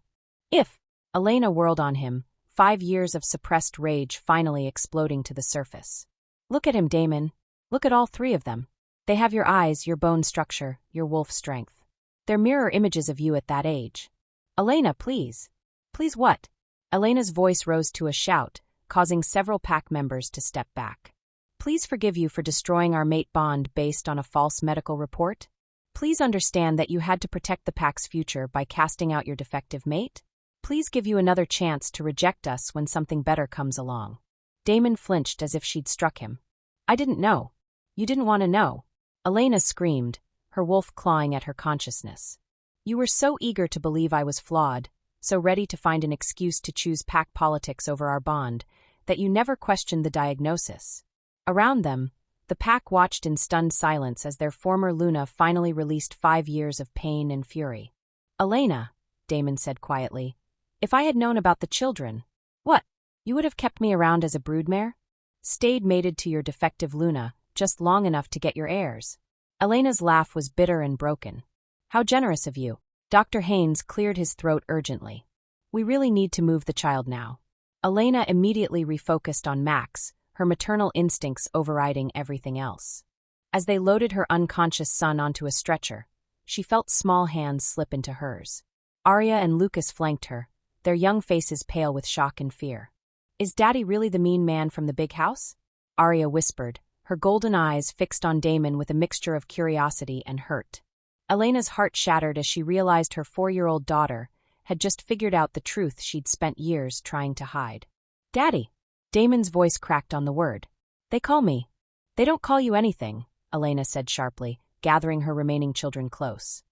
"If," Elena whirled on him, 5 years of suppressed rage finally exploding to the surface. "Look at him, Damon. Look at all 3 of them. They have your eyes, your bone structure, your wolf strength. They're mirror images of you at that age." "Elena, please." "Please what?" Elena's voice rose to a shout, causing several pack members to step back. "Please forgive you for destroying our mate bond based on a false medical report. Please understand that you had to protect the pack's future by casting out your defective mate. Please give you another chance to reject us when something better comes along." Damon flinched as if she'd struck him. "I didn't know." "You didn't want to know." Elena screamed, her wolf clawing at her consciousness. "You were so eager to believe I was flawed, so ready to find an excuse to choose pack politics over our bond, that you never questioned the diagnosis." Around them, the pack watched in stunned silence as their former Luna finally released 5 years of pain and fury. "Elena," Damon said quietly, "if I had known about the children..." "What? You would have kept me around as a broodmare? Stayed mated to your defective Luna, just long enough to get your heirs?" Elena's laugh was bitter and broken. "How generous of you." Dr. Haynes cleared his throat urgently. "We really need to move the child now." Elena immediately refocused on Max, her maternal instincts overriding everything else. As they loaded her unconscious son onto a stretcher, she felt small hands slip into hers. Arya and Lucas flanked her, their young faces pale with shock and fear. "Is Daddy really the mean man from the big house?" Arya whispered, her golden eyes fixed on Damon with a mixture of curiosity and hurt. Elena's heart shattered as she realized her 4-year-old daughter had just figured out the truth she'd spent years trying to hide. "Daddy!" Damon's voice cracked on the word. "They call me." "They don't call you anything," Elena said sharply, gathering her remaining children close.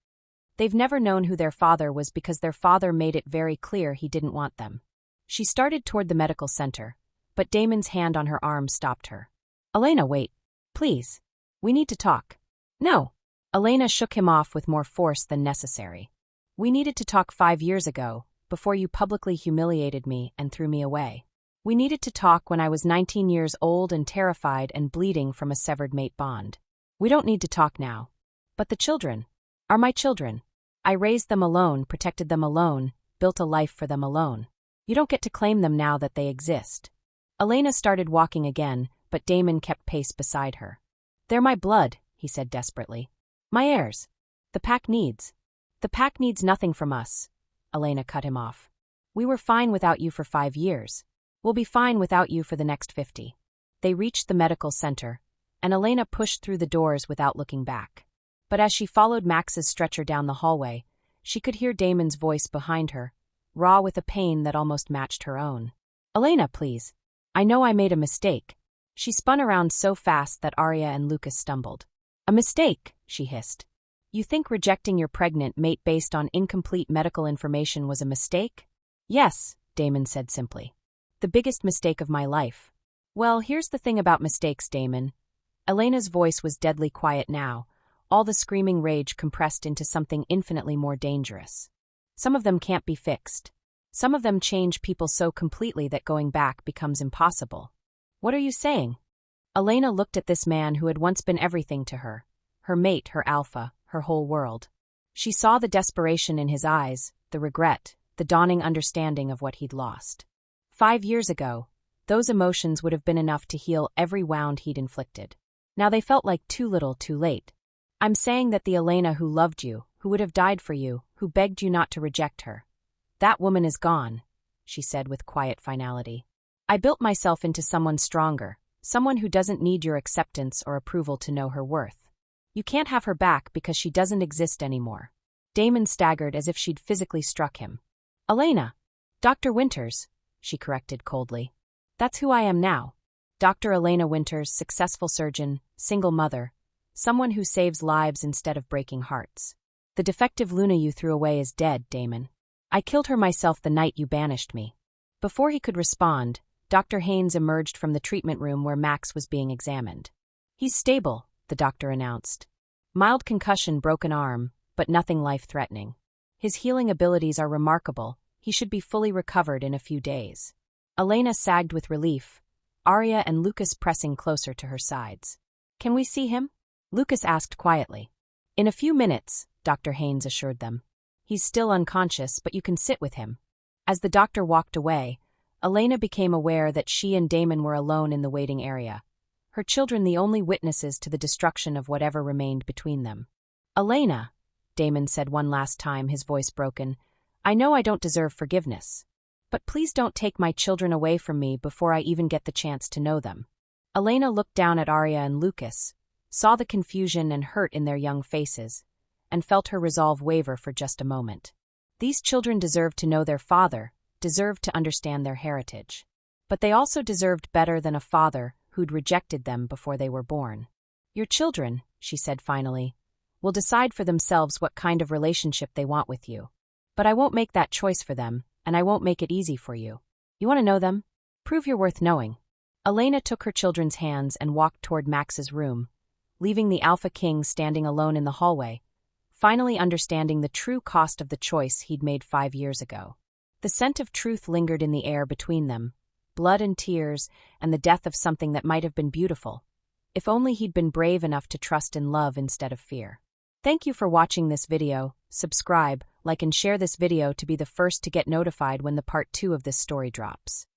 "They've never known who their father was because their father made it very clear he didn't want them. She started toward the medical center, but Damon's hand on her arm stopped her. Elena, wait. Please. We need to talk. No. Elena shook him off with more force than necessary. We needed to talk 5 years ago, before you publicly humiliated me and threw me away. We needed to talk when I was 19 years old and terrified and bleeding from a severed mate bond. We don't need to talk now. But the children are my children. I raised them alone, protected them alone, built a life for them alone. You don't get to claim them now that they exist. Elena started walking again, but Damon kept pace beside her. They're my blood, he said desperately. My heirs. The pack needs. The pack needs nothing from us. Elena cut him off. We were fine without you for 5 years. We'll be fine without you for the next 50. They reached the medical center, and Elena pushed through the doors without looking back. But as she followed Max's stretcher down the hallway, she could hear Damon's voice behind her, raw with a pain that almost matched her own. Elena, please. I know I made a mistake. She spun around so fast that Arya and Lucas stumbled. A mistake, she hissed. You think rejecting your pregnant mate based on incomplete medical information was a mistake? Yes, Damon said simply. The biggest mistake of my life. Well, here's the thing about mistakes, Damon. Elena's voice was deadly quiet now, all the screaming rage compressed into something infinitely more dangerous. Some of them can't be fixed. Some of them change people so completely that going back becomes impossible. What are you saying? Elena looked at this man who had once been everything to her. Her mate, her alpha, her whole world. She saw the desperation in his eyes, the regret, the dawning understanding of what he'd lost. 5 years ago, those emotions would have been enough to heal every wound he'd inflicted. Now they felt like too little, too late. I'm saying that the Elena who loved you, who would have died for you, who begged you not to reject her. That woman is gone, she said with quiet finality. I built myself into someone stronger, someone who doesn't need your acceptance or approval to know her worth. You can't have her back because she doesn't exist anymore. Damon staggered as if she'd physically struck him. Elena. Dr. Winters, she corrected coldly. That's who I am now. Dr. Elena Winters, successful surgeon, single mother, someone who saves lives instead of breaking hearts. The defective Luna you threw away is dead, Damon. I killed her myself the night you banished me. Before he could respond, Dr. Haynes emerged from the treatment room where Max was being examined. He's stable, the doctor announced. Mild concussion, broken arm, but nothing life-threatening. His healing abilities are remarkable. He should be fully recovered in a few days. Elena sagged with relief, Arya and Lucas pressing closer to her sides. Can we see him? Lucas asked quietly. In a few minutes, Dr. Haynes assured them. He's still unconscious, but you can sit with him. As the doctor walked away, Elena became aware that she and Damon were alone in the waiting area, her children the only witnesses to the destruction of whatever remained between them. Elena, Damon said one last time, his voice broken, I know I don't deserve forgiveness. But please don't take my children away from me before I even get the chance to know them. Elena looked down at Arya and Lucas, saw the confusion and hurt in their young faces, and felt her resolve waver for just a moment. These children deserved to know their father, deserved to understand their heritage. But they also deserved better than a father who'd rejected them before they were born. Your children, she said finally, will decide for themselves what kind of relationship they want with you. But I won't make that choice for them, and I won't make it easy for you. You want to know them? Prove you're worth knowing. Elena took her children's hands and walked toward Max's room, leaving the Alpha King standing alone in the hallway, finally understanding the true cost of the choice he'd made 5 years ago. The scent of truth lingered in the air between them, blood and tears, and the death of something that might have been beautiful, if only he'd been brave enough to trust in love instead of fear. Thank you for watching this video. Subscribe, like and share this video to be the first to get notified when the part 2 of this story drops.